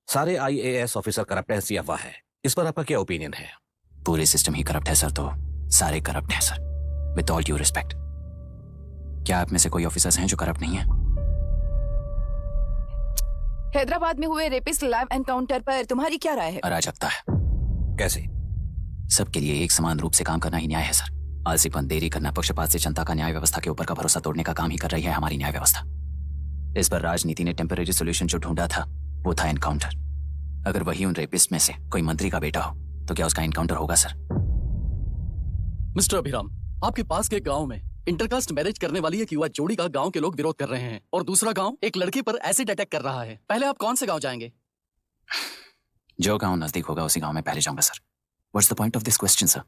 सारे IAS ऑफिसर करप्ट है, ऐसी अफवाह है। इस पर आपका क्या ओपिनियन है? पूरे सिस्टम ही करप्ट है सर, तो सारे करप्ट हैं sir. With all due respect, क्या आप में से कोई ऑफिसर्स हैं जो करप्ट नहीं है? हैदराबाद में हुए रेपिस्ट लाइव एनकाउंटर पर तुम्हारी क्या राय है? अराजकता है। कैसे? सबके लिए एक समान रूप से काम करना ही न्याय है सर। आलसीपन, देरी करना, पक्षपात से जनता का न्याय व्यवस्था के ऊपर का भरोसा तोड़ने का काम ही कर रही है हमारी न्याय व्यवस्था। इस पर राजनीति ने टेम्परेरी सोल्यूशन जो ढूंढा था वो था एनकाउंटर। अगर वही उन रेपिस्ट में से कोई मंत्री का बेटा हो तो क्या उसका एनकाउंटर होगा सर? मिस्टर अभिराम, आपके पास के गांव में इंटरकास्ट मैरिज करने वाली एक युवा जोड़ी का गांव के लोग विरोध कर रहे हैं और दूसरा गांव एक लड़की पर एसिड अटैक कर रहा है। पहले आप कौन से गांव जाएंगे? जो गांव नजदीक होगा उसी गांव में पहले जाऊंगा sir. What's the point of this question sir?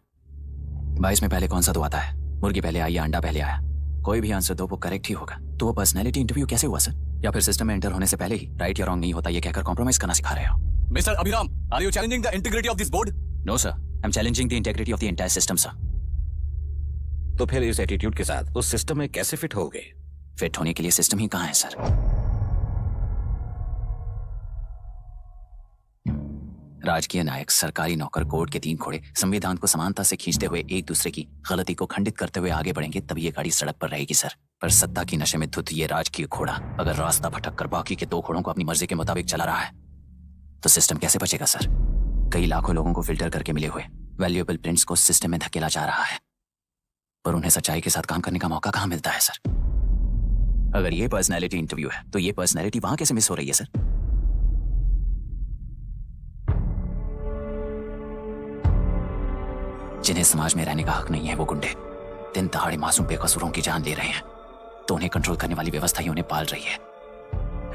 22 में पहले कौन सा दो आता है? मुर्गी पहले आई या अंडा पहले आया? कोई भी आंसर दो वो करेक्ट ही होगा। तो वो पर्सनैलिटी इंटरव्यू कैसे हुआ सर? या फिर सिस्टम में एंटर होने से पहले ही राइट या रॉन्ग नहीं होता ये कहकर कॉम्प्रोमाइज करना सिखा रहे हो? Mister Abhiram, are you challenging the integrity of this board? No sir, I am challenging the integrity of the entire system sir. तो फिर इस एटीट्यूड के साथ उस सिस्टम में कैसे फिट होगे? फिट होने के लिए सिस्टम ही कहां है सर? राजकीय नायक, सरकारी नौकर, कोर्ट के 3 घोड़े संविधान को समानता से खींचते हुए एक दूसरे की गलती को खंडित करते हुए आगे बढ़ेंगे तभी ये गाड़ी सड़क पर रहेगी सर। पर सत्ता की नशे में धुत ये राजकीय घोड़ा अगर रास्ता भटक कर बाकी के 2 घोड़ों को अपनी मर्जी के मुताबिक चला रहा है तो सिस्टम कैसे बचेगा सर? कई लाखों लोगों को फिल्टर करके मिले हुए वैल्यूएबल प्रिंट्स को सिस्टम में धकेला जा रहा है, पर उन्हें सच्चाई के साथ काम करने का मौका कहां मिलता है सर? अगर ये पर्सनैलिटी इंटरव्यू है तो ये पर्सनैलिटी वहां कैसे मिस हो रही है सर? जिन्हें समाज में रहने का हक नहीं है वो गुंडे दिन दहाड़े मासूम बेकसूरों की जान ले रहे हैं तो उन्हें कंट्रोल करने वाली व्यवस्था ही उन्हें पाल रही है।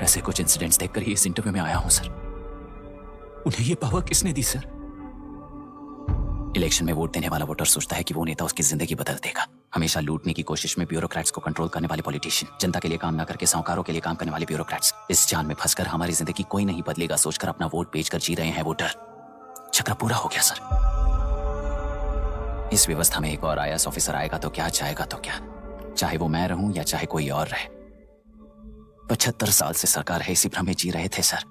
ऐसे कुछ इंसिडेंट्स देखकर ही इस इंटरव्यू में आया हूं सर। उन्हें ये पावर किसने दी सर? इलेक्शन में वोट देने वाला वोटर सोचता है कि वो नेता उसकी जिंदगी बदल देगा। हमेशा लूटने की कोशिश में ब्यूरोक्रेट्स को कंट्रोल करने वाले पॉलिटिशियन, जनता के लिए काम न करके साहूकारों के लिए काम करने वाले ब्यूरोक्रेट्स, इस जाल में फंसकर हमारी जिंदगी कोई नहीं बदलेगा सोचकर अपना वोट बेचकर जी रहे हैं वोटर। चक्र पूरा हो गया सर। इस व्यवस्था में एक और IAS ऑफिसर आएगा तो क्या, जाएगा तो क्या, चाहे वो मैं रहूं या चाहे कोई और रहे। 75 साल से सरकार है इसी भ्रम में जी रहे थे सर,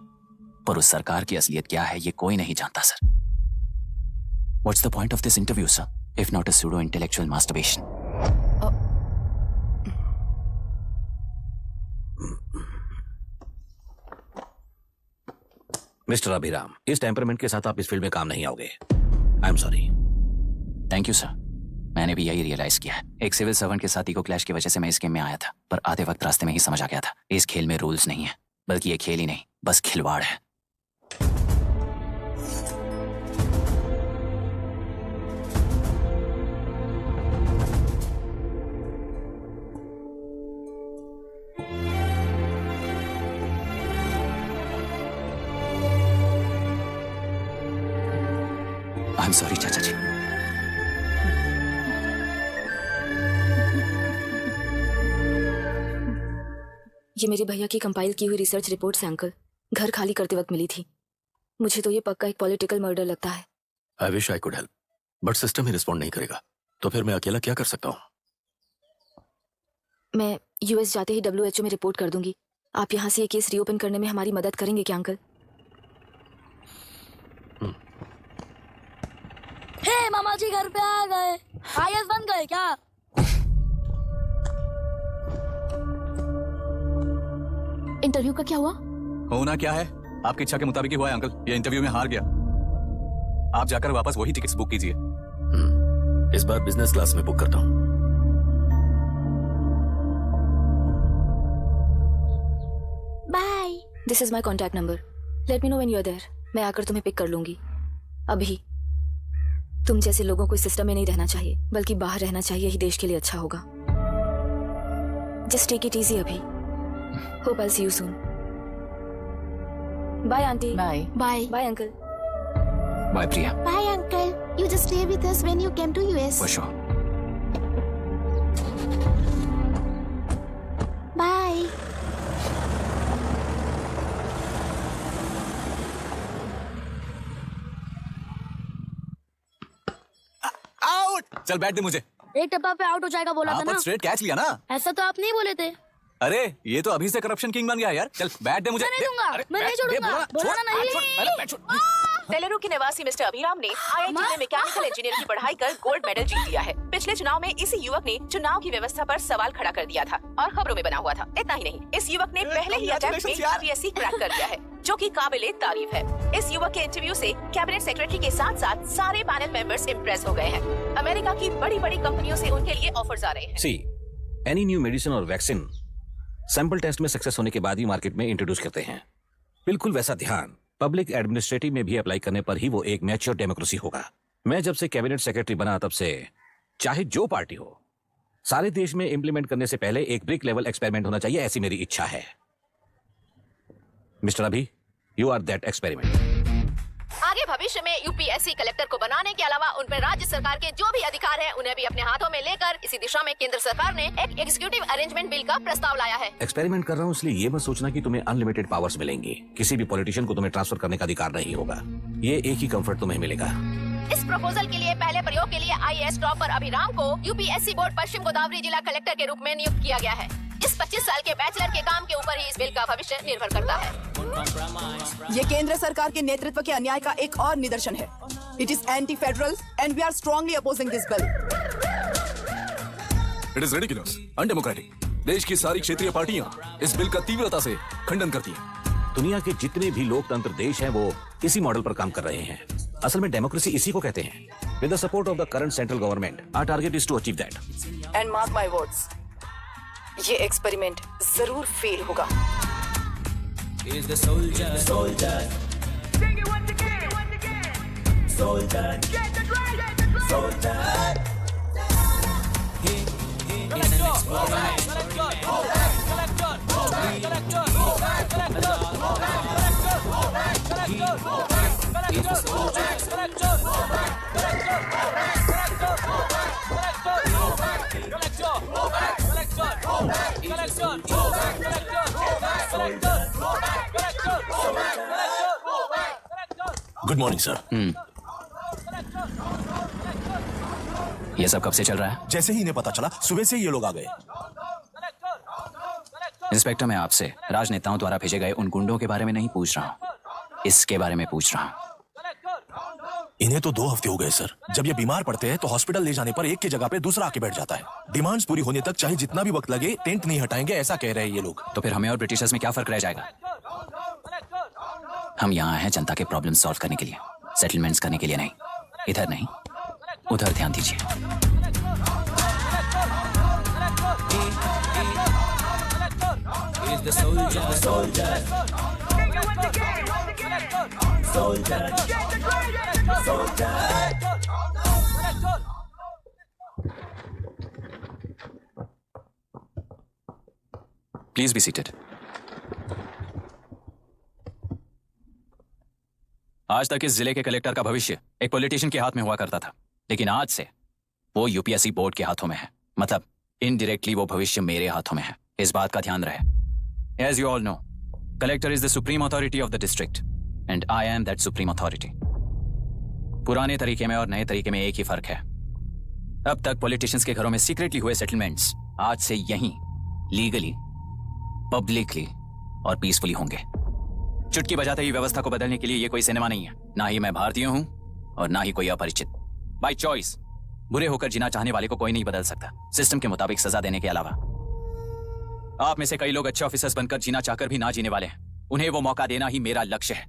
पर उस सरकार की असलियत क्या है ये कोई नहीं जानता sir. What's the point of this interview, sir, if not a pseudo-intellectual masturbation? Mister Abhiram, इस टेम्परमेंट के साथ आप इस फील्ड में काम नहीं आओगे। आई am sorry. Thank you sir. मैंने भी यही रियलाइज किया है। एक सिविल सर्वेंट के साथ ईगो क्लैश की वजह से मैं इस गेम में आया था, पर आधे वक्त रास्ते में ही समझ आ गया था इस खेल में रूल्स नहीं है, बल्कि ये खेल ही नहीं बस खिलवाड़ है। आई एम सॉरी चाचा जी। ये मेरे भैया की कंपाइल की हुई रिसर्च रिपोर्ट से अंकल घर खाली करते वक्त मिली थी। मुझे तो ये पक्का एक पॉलिटिकल मर्डर लगता है। I wish I could help, but system he respond नहीं करेगा, तो फिर मैं अकेला क्या कर सकता हूँ? मैं US जाते ही WHO में रिपोर्ट कर दूंगी। आप यहाँ से ये केस रीओपन करने में हमारी मदद करेंगे क्या अंकल? हे मामा जी घर पे आ गए। IAS बन गए क्या? इंटरव्यू का क्या हुआ? होना क्या है, आपकी इच्छा के मुताबिक ही हुआ है अंकल। ये इंटरव्यू में हार गया। आप जाकर वापस वही टिकट्स बुक कीजिए। इस बार बिजनेस क्लास में बुक करता हूँ। Bye. This is my contact number. Let me know when you are there. मैं आकर तुम्हें पिक कर लूंगी। अभी तुम जैसे लोगों को इस सिस्टम में नहीं रहना चाहिए, बल्कि बाहर रहना चाहिए, ही देश के लिए अच्छा होगा। जस्ट टेक इट इजी अभी। Hope I see you soon. Bye aunty. Bye. Bye. Bye uncle. Bye Priya. Bye uncle. You just stay with us when you came to US. For sure. Bye. Out! चल बैठ दे मुझे। एक टप्पा पे out हो जाएगा बोला था ना। स्ट्रेट कैच लिया ना। ऐसा तो आप नहीं बोले थे। अरे ये तो अभी से करप्शन किंग बन गया यार। चल बैठ दे मुझे। मैं नहीं दूंगा, मैं नहीं छोड़ूंगा, बोला ना नहीं। तेलुरु के निवासी मिस्टर अभिराम ने IIT में मैकेनिकल इंजीनियर की पढ़ाई कर गोल्ड मेडल जीत लिया है। पिछले चुनाव में इसी युवक ने चुनाव की व्यवस्था पर सवाल खड़ा कर दिया था और खबरों में बना हुआ था। इतना ही नहीं, इस युवक ने पहले ही अटेम्प्ट में UPSC क्रैक कर लिया है, जो कि काबिले तारीफ है। इस युवक के इंटरव्यू से कैबिनेट सेक्रेटरी के साथ साथ सारे पैनल मेंबर्स इम्प्रेस हो गए हैं। अमेरिका की बड़ी बड़ी कंपनियों से उनके लिए ऑफर्स आ रहे हैं। सी एनी न्यू मेडिसिन और वैक्सीन सैंपल टेस्ट में सक्सेस होने के बाद ही मार्केट में इंट्रोड्यूस करते हैं। बिल्कुल वैसा ध्यान पब्लिक एडमिनिस्ट्रेटिव में भी अप्लाई करने पर ही वो एक मैच्योर डेमोक्रेसी होगा। मैं जब से कैबिनेट सेक्रेटरी बना तब से चाहे जो पार्टी हो, सारे देश में इंप्लीमेंट करने से पहले एक ब्रिक लेवल एक्सपेरिमेंट होना चाहिए, ऐसी मेरी इच्छा है। मिस्टर अभी, यू आर दैट एक्सपेरिमेंट। आगे भविष्य में UPSC कलेक्टर को बनाने के अलावा उन पर राज्य सरकार के जो भी अधिकार हैं, उन्हें भी अपने हाथों में लेकर इसी दिशा में केंद्र सरकार ने एक एग्जीक्यूटिव अरेंजमेंट बिल का प्रस्ताव लाया है। एक्सपेरिमेंट कर रहा हूँ इसलिए ये मत सोचना कि तुम्हें अनलिमिटेड पावर्स मिलेंगे। किसी भी पॉलिटिशियन को तुम्हें ट्रांसफर करने का अधिकार नहीं होगा। ये एक ही कंफर्ट तुम्हें मिलेगा। इस प्रपोजल के लिए पहले प्रयोग के लिए IAS टॉपर अभिराम को UPSC बोर्ड पश्चिम गोदावरी जिला कलेक्टर के रूप में नियुक्त किया गया है। इस 25 साल के बैचलर के काम के ऊपर ही इस बिल का भविष्य निर्भर करता है। ये केंद्र सरकार के नेतृत्व के अन्याय का एक और निदर्शन है। It is anti federal and we are strongly opposing this bill. It is ridiculous, undemocratic. देश की सारी क्षेत्रीय पार्टियां इस बिल का तीव्रता से खंडन करती हैं। दुनिया के जितने भी लोकतंत्र देश हैं वो इसी मॉडल पर काम कर रहे हैं। असल में डेमोक्रेसी इसी को कहते हैं। With the support of the current central government, our target is to achieve that. And mark my words, ये एक्सपेरिमेंट जरूर फेल होगा। Is the soldier, soldier. Sing it once again. Soldier, get the right, soldier. Good morning sir. ये सब कब से चल रहा है? जैसे ही इन्हें पता चला सुबह से ये लोग आ गए। इंस्पेक्टर, मैं आपसे राजनेताओं द्वारा भेजे गए उन गुंडों के बारे में नहीं पूछ रहा हूँ, इसके बारे में पूछ रहा हूँ। इन्हें तो 2 हफ्ते हो गए सर। जब ये बीमार पड़ते हैं तो हॉस्पिटल ले जाने पर एक की जगह पे दूसरा आके बैठ जाता है। डिमांड्स पूरी होने तक चाहे जितना भी वक्त लगे टेंट नहीं हटाएंगे, ऐसा कह रहे हैं ये लोग। तो फिर हमें और ब्रिटिशर्स में क्या फर्क रह जाएगा? हम यहाँ हैं जनता के प्रॉब्लम सॉल्व करने के लिए, सेटलमेंट्स करने के लिए नहीं। इधर नहीं, उधर ध्यान दीजिए। Is the soldier, soldier. Sing it once again. Soldier, get the right, soldier. Please be seated. आज तक इस जिले के कलेक्टर का भविष्य एक पॉलिटिशियन के हाथ में हुआ करता था, लेकिन आज से वो UPSC बोर्ड के हाथों में है। मतलब इनडायरेक्टली वो भविष्य मेरे हाथों में है। इस बात का ध्यान रहे। As you all know, collector is the supreme authority of the district, and I am that supreme authority. पुराने तरीके में और नए तरीके में एक ही फर्क है। अब तक पॉलिटिशियंस के घरों में सीक्रेटली हुए सेटलमेंट्स आज से यहीं लीगली, पब्लिकली और पीसफुली होंगे। चुटकी बजाते ही व्यवस्था को बदलने के लिए ये कोई सिनेमा नहीं है। ना ही मैं भारतीय हूं और ना ही कोई अपरिचित। बाय चॉइस बुरे होकर जीना चाहने वाले को कोई नहीं बदल सकता, सिस्टम के मुताबिक सजा देने के अलावा। आप में से कई लोग अच्छे ऑफिसर्स बनकर जीना चाहकर भी ना जीने वाले हैं। उन्हें वो मौका देना ही मेरा लक्ष्य है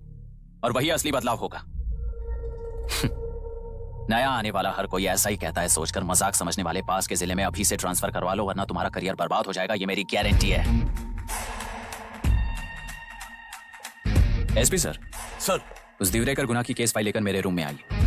और वही असली बदलाव होगा। नया आने वाला हर कोई ऐसा ही कहता है सोचकर मजाक समझने वाले पास के जिले में अभी से ट्रांसफर करवा लो, वरना तुम्हारा करियर बर्बाद हो जाएगा। ये मेरी गारंटी है। SP sir. सर। उस दिवरेकर गुना की केस फाइल लेकर मेरे रूम में आइए।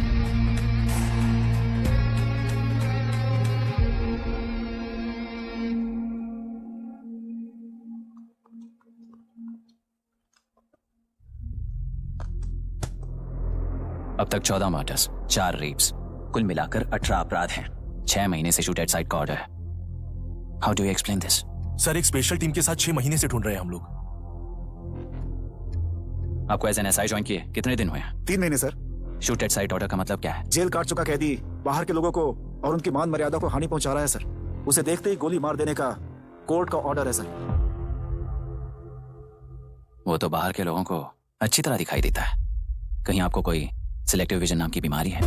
अब तक 14 मर्डर्स, 4 रेप्स, कुल मिलाकर 18 अपराध हैं। 6 महीने से शूट एट साइट का ऑर्डर है। How do you explain this? Sir, एक स्पेशल टीम के साथ 6 महीने से ढूंढ रहे हैं हम लोग। आपको एज एन SI ज्वाइन किए कितने दिन हुए हैं? 3 महीने sir. Shoot at site order का मतलब क्या है? जेल काट चुका कैदी बाहर के लोगों को और उनकी मान मर्यादा को हानि पहुंचा रहा है सर। उसे देखते ही गोली मार देने का कोर्ट का ऑर्डर है सर। वो तो बाहर के लोगों को अच्छी तरह दिखाई देता है। कहीं आपको कोई सिलेक्टिव विजन नाम की बीमारी है?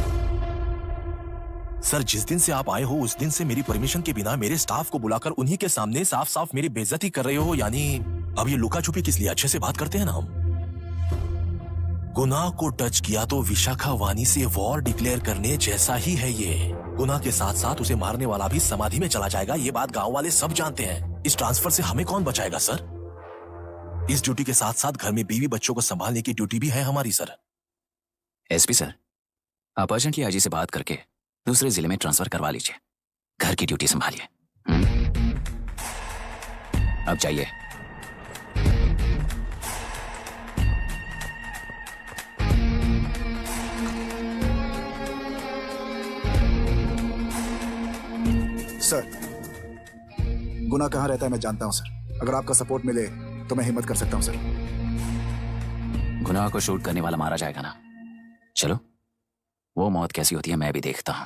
सर, जिस दिन से आप आए हो उस दिन से मेरी परमिशन के बिना मेरे स्टाफ को बुलाकर उन्हीं के सामने साफ साफ मेरी बेइज्जती कर रहे हो। यानी अब ये लुका छुपी किस लिए? अच्छे से बात करते हैं ना हम। गुनाह को टच किया तो विशाखा वानी से वॉर डिक्लेयर करने जैसा ही है ये। गुनाह के साथ साथ उसे मारने वाला भी समाधि में चला जाएगा। ये बात गांव वाले सब जानते हैं। इस ट्रांसफर से हमें कौन बचाएगा सर? इस ड्यूटी के साथ साथ घर में बीवी बच्चों को संभालने की ड्यूटी भी है हमारी सर। एसपी सर, आप अर्जेंटली आईजी से बात करके दूसरे जिले में ट्रांसफर करवा लीजिए। घर की ड्यूटी संभालिए। अब जाइए। सर, गुनाह कहाँ रहता है मैं जानता हूं सर। अगर आपका सपोर्ट मिले तो मैं हिम्मत कर सकता हूं सर। गुनाह को शूट करने वाला मारा जाएगा ना? चलो, वो मौत कैसी होती है मैं भी देखता हूं।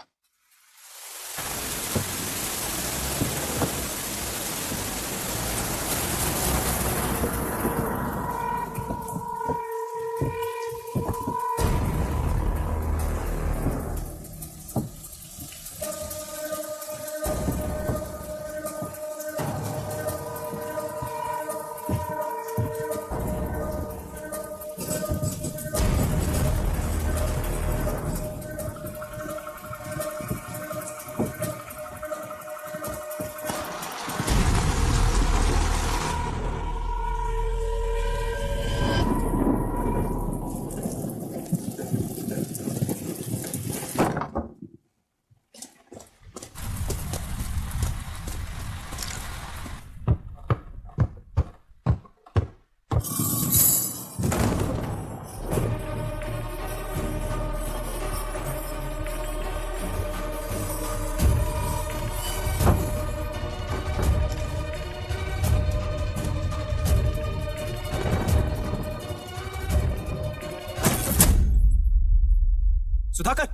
सुधाकर,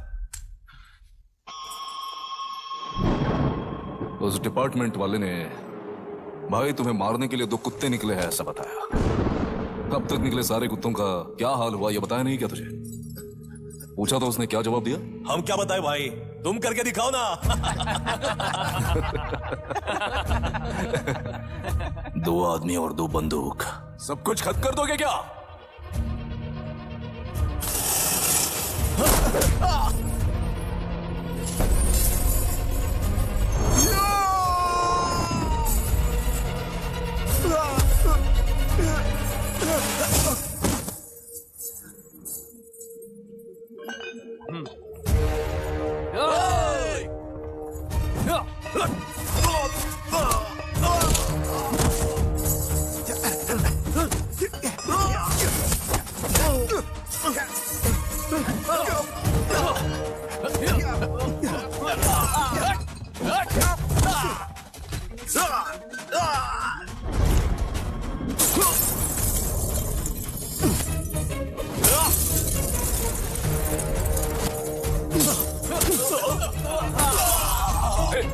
उस डिपार्टमेंट वाले ने भाई तुम्हें मारने के लिए 2 कुत्ते निकले हैं ऐसा बताया। कब तक निकले सारे कुत्तों का क्या हाल हुआ ये बताया नहीं क्या तुझे? पूछा तो उसने क्या जवाब दिया? हम क्या बताए भाई, तुम करके दिखाओ ना। 2 आदमी और 2 बंदूक, सब कुछ खत्म कर दोगे क्या?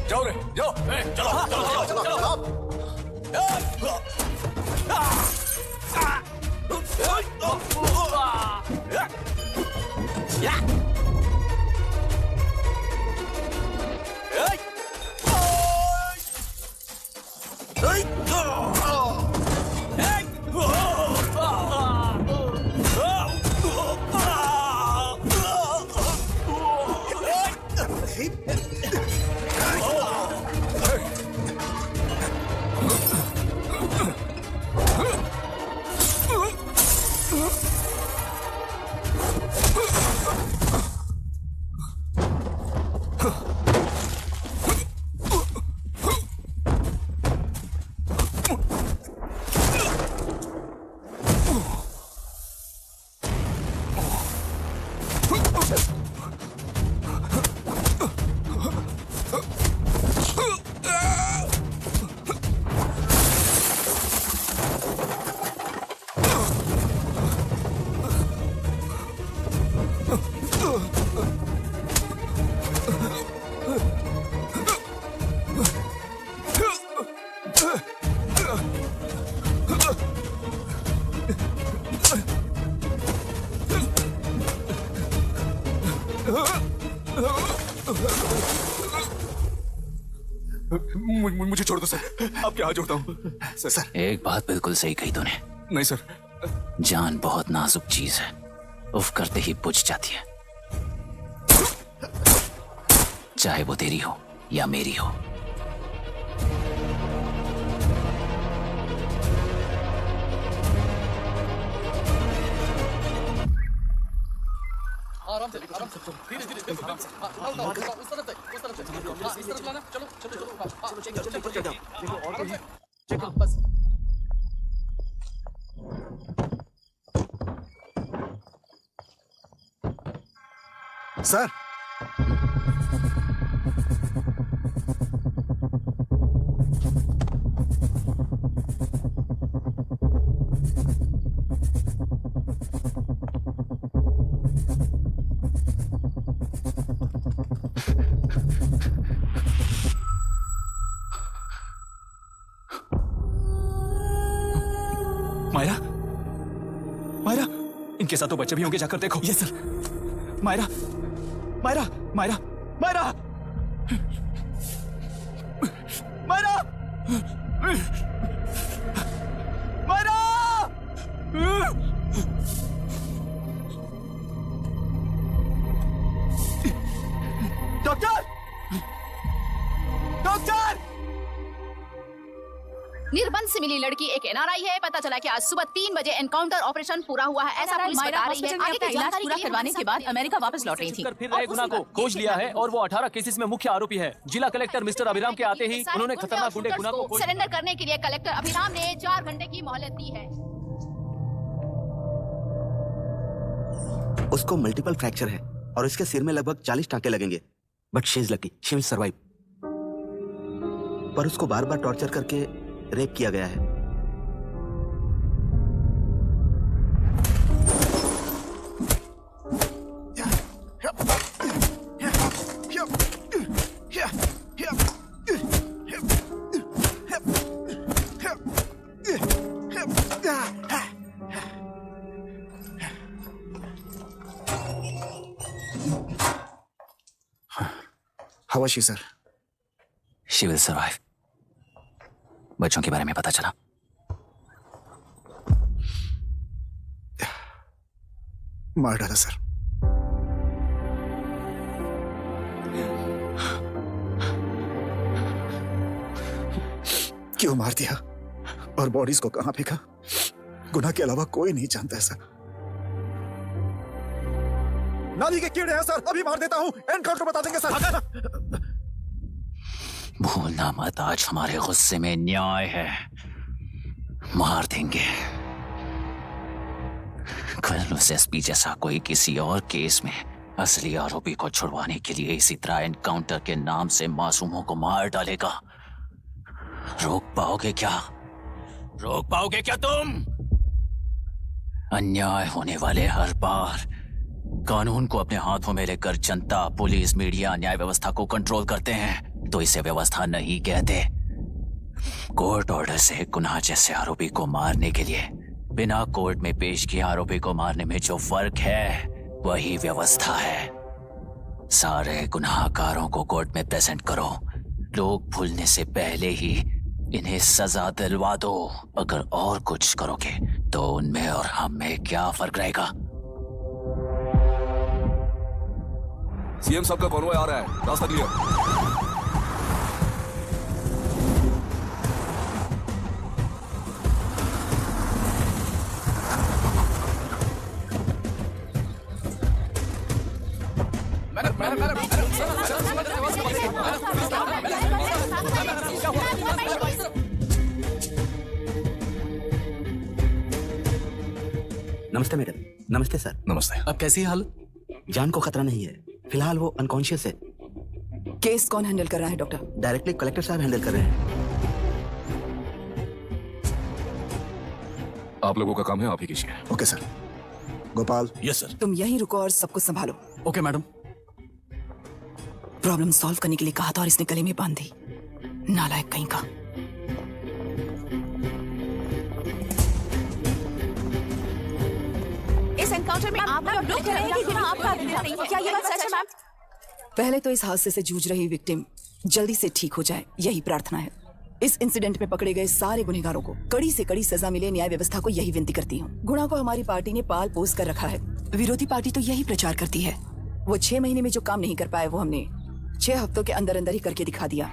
जाओ रे, जाओ, चलो, चलो, चलो, चलो, मुझे छोड़ दो सर, आपके हाथ जोड़ता हूँ सर। एक बात बिल्कुल सही कही तूने। नहीं सर, जान बहुत नाजुक चीज है, उफ करते ही बुझ जाती है, चाहे वो तेरी हो या मेरी हो। आराम से धीरे धीरे आराम से उस तरफ से इस तरफ लाना। चलो देखो और कोई चेक बस। सर, मायरा, मायरा, इनके साथ तो बच्चे भी होंगे, जाकर देखो। Yes sir. Myra, Myra, Myra, Myra, Myra, Myra. Doctor, doctor! निर्बंध से मिली लड़की एक एनआरआई है। पता चला कि आज सुबह 3 बजे एनकाउंटर ऑपरेशन पूरा हुआ है, ऐसा पुलिस बता रही है। आगे की इलाज पूरा करवाने के बाद अमेरिका वापस लौट रही थी। फिर रहे गुना को खोज लिया है और वो 18 केसेस में मुख्य आरोपी है। जिला कलेक्टर मिस्टर अभिराम के आते ही उन्होंने खतरनाक गुंडे गुना को सरेंडर करने के लिए कलेक्टर अभिराम ने 4 घंटे की मोहलत दी है। उसको मल्टीपल फ्रैक्चर है और इसके सिर में लगभग 40 टांके लगेंगे, but she is lucky, she will survive. पर उसको बार बार टॉर्चर करके रेप किया गया है। How was she, sir? She will survive. बच्चों के बारे में पता चला? मार डाला सर। क्यों मार दिया और बॉडीज को कहां फेंका, गुनाह के अलावा कोई नहीं जानता है सर। नाली के कीड़े हैं सर, अभी मार देता हूं, एनकाउंटर बता देंगे सर। भूलना मत, आज हमारे गुस्से में न्याय है, मार देंगे। कल उस एसपी जैसा कोई किसी और केस में असली आरोपी को छुड़वाने के लिए इसी तरह एनकाउंटर के नाम से मासूमों को मार डालेगा। रोक पाओगे क्या? रोक पाओगे क्या तुम? अन्याय होने वाले हर बार कानून को अपने हाथों में लेकर जनता, पुलिस, मीडिया, न्याय व्यवस्था को कंट्रोल करते हैं, तो इसे व्यवस्था नहीं कहते। कोर्ट ऑर्डर से गुनाह जैसे आरोपी को मारने के लिए बिना कोर्ट में पेश किए आरोपी को मारने में जो फर्क है वही व्यवस्था है। सारे गुनाहगारों को कोर्ट में प्रेजेंट करो, लोग भूलने से पहले ही इन्हें सजा दिलवा दो। अगर और कुछ करोगे तो उनमें और हम में क्या फर्क रहेगा? सीएम साहब का कॉन्वॉय आ रहा है, रास्ता क्लियर। नमस्ते मैडम। नमस्ते सर। नमस्ते। अब कैसी हाल? जान को खतरा नहीं है, फिलहाल वो अनकॉन्शियस है। केस कौन हैंडल कर रहा है डॉक्टर? डायरेक्टली कलेक्टर साहब हैंडल कर रहे हैं। आप लोगों का काम है, आप ही कीजिए। Okay sir. Gopal. Yes sir. तुम यहीं रुको और सब कुछ संभालो। Okay madam. प्रॉब्लम सॉल्व करने के लिए कहा था और इसने गले में बांध दी, नालायक कहीं का। इस एनकाउंटर में आप लोग कह रहे हैं कि गुनाह आपका नहीं। क्या ये बात सच है मैम? पहले तो इस हादसे से जूझ रही विक्टिम जल्दी से ठीक हो जाए, यही प्रार्थना है। इस इंसिडेंट में पकड़े गए सारे गुनहगारों को कड़ी से कड़ी सजा मिले, न्याय व्यवस्था को यही विनती करती हूँ। गुणा को हमारी पार्टी ने पाल पोस कर रखा है। विरोधी पार्टी तो यही प्रचार करती है। वो 6 महीने में जो काम नहीं कर पाए वो हमने 6 हफ्तों के अंदर अंदर ही करके दिखा दिया।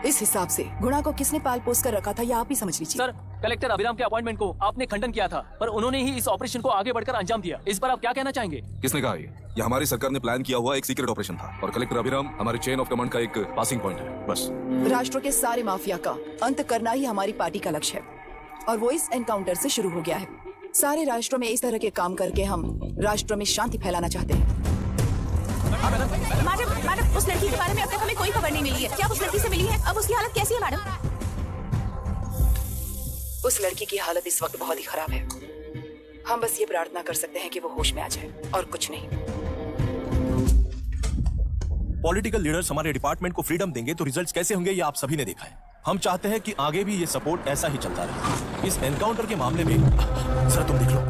इस हिसाब से गुणा को किसने पाल पोस कर रखा था ये आप ही समझ लीजिए। सर, कलेक्टर अभिराम के अपॉइंटमेंट को आपने खंडन किया था, पर उन्होंने ही इस ऑपरेशन को आगे बढ़कर अंजाम दिया। इस पर आप क्या कहना चाहेंगे? किसने कहा ये हमारी सरकार ने प्लान किया हुआ एक सीक्रेट ऑपरेशन था और कलेक्टर अभिराम हमारे चेन ऑफ कमांड का एक पासिंग पॉइंट है, बस। राष्ट्र के सारे माफिया का अंत करना ही हमारी पार्टी का लक्ष्य है और वो इस एनकाउंटर से शुरू हो गया है। सारे राष्ट्रों में इस तरह के काम करके हम राष्ट्र में शांति फैलाना चाहते हैं। मैडम, उस लड़की के बारे में अब तक हमें कोई खबर नहीं मिली है। क्या उस लड़की से मिली है? अब उसकी हालत कैसी है मैडम? उस लड़की की हालत इस वक्त बहुत ही खराब है। हम बस ये प्रार्थना कर सकते हैं कि वो होश में आ जाए और कुछ नहीं। पॉलिटिकल लीडर्स हमारे डिपार्टमेंट को फ्रीडम देंगे तो रिजल्ट्स कैसे होंगे ये आप सभी ने देखा है। हम चाहते हैं कि आगे भी ये सपोर्ट ऐसा ही चलता रहे। इस एनकाउंटर के मामले में सर तुम देख लो।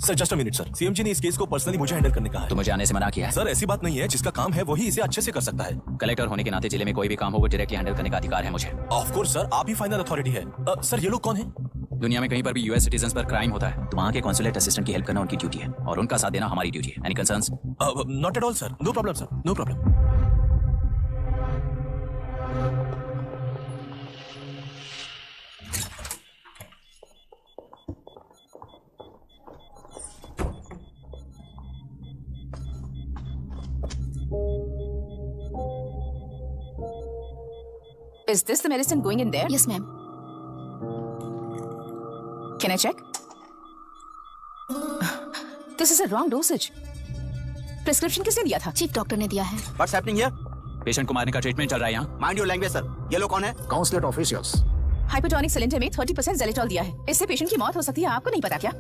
Sir just a minute sir. CM ji ने इस केस को पर्सनली मुझे हैंडल करने कहा है। तो मुझे आने से मना किया है। सर ऐसी बात नहीं है, जिसका काम है वही इसे अच्छे से कर सकता है। कलेक्टर होने के नाते जिले में कोई भी काम हो वो डायरेक्टली हैंडल करने का अधिकार है मुझे। ऑफ कोर्स सर, आप ही फाइनल अथॉरिटी है। सर ये लोग कौन है? दुनिया में कहीं पर भी यूएस सिटीजंस पर क्राइम होता है तो वहाँ के कॉन्सुलेट असिस्टेंट की हेल्प करना उनकी ड्यूटी है और उनका साथ देना हमारी ड्यूटी है। Any concerns? Not at all sir, no problem sir, no problem. Is this the medicine going in there? Yes, ma'am. Can I check? This is a wrong dosage. Prescription किसने दिया था? चीफ डॉक्टर ने दिया है। What's happening here? Patient को मारने का treatment चल रहा है यहाँ। Mind your language, sir. ये लोग कौन है? Consulate officials. हाइपोटोनिक सिलेंडर में 30% ज़ेलेटॉल दिया है। इससे पेशेंट की मौत हो सकती है, आपको नहीं पता क्या?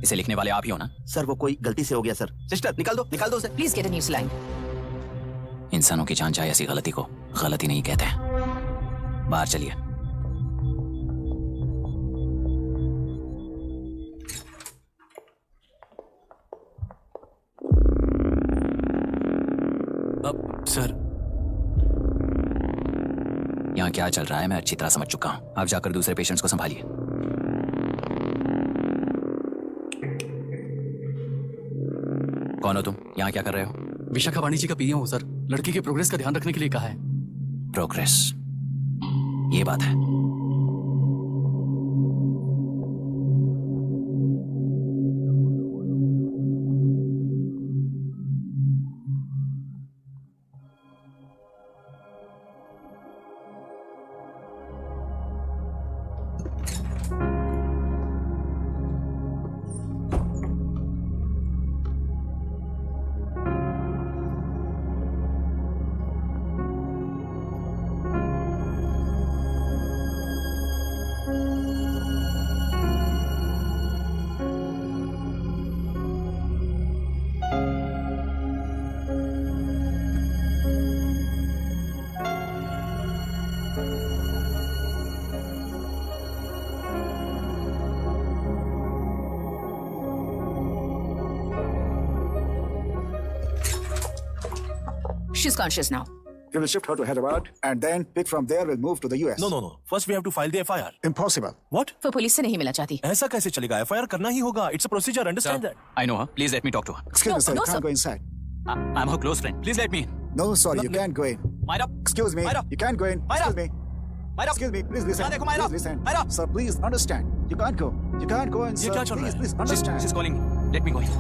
इसे लिखने वाले आप ही हो ना? सर वो कोई गलती से हो गया सर। सिस्टर निकाल दो उसे। Please get a new saline. इंसानों की जान चाहे ऐसी गलती को गलती नहीं कहते हैं। बाहर चलिए। अब सर यहाँ क्या चल रहा है मैं अच्छी तरह समझ चुका हूँ। आप जाकर दूसरे पेशेंट्स को संभालिए। कौन हो तुम? यहाँ क्या कर रहे हो? विशाखा जी का पीएम हूँ सर। लड़की के प्रोग्रेस का ध्यान रखने के लिए कहा है। प्रोग्रेस, ये बात है। She's conscious now. We will shift her to Hyderabad and then pick from there. We'll move to the US. No. First we have to file the FIR. Impossible. What? वो पुलिस से नहीं मिलना चाहती। ऐसा कैसे चलेगा? FIR करना ही होगा. It's a procedure. Understand that? I know her. Please let me talk to her. Excuse me, sir. You can't go inside. I'm her close friend. Please let me in. No, sorry, you can't go in. Myra. Excuse me. Myra. You can't go in. Myra. Excuse me. Myra. Excuse me. Please listen. देखो Myra. Please listen. Myra. Sir, please understand. You can't go. You can't go in, ये sir. क्या चल रहा है? Please understand. She's calling me. Let me go in.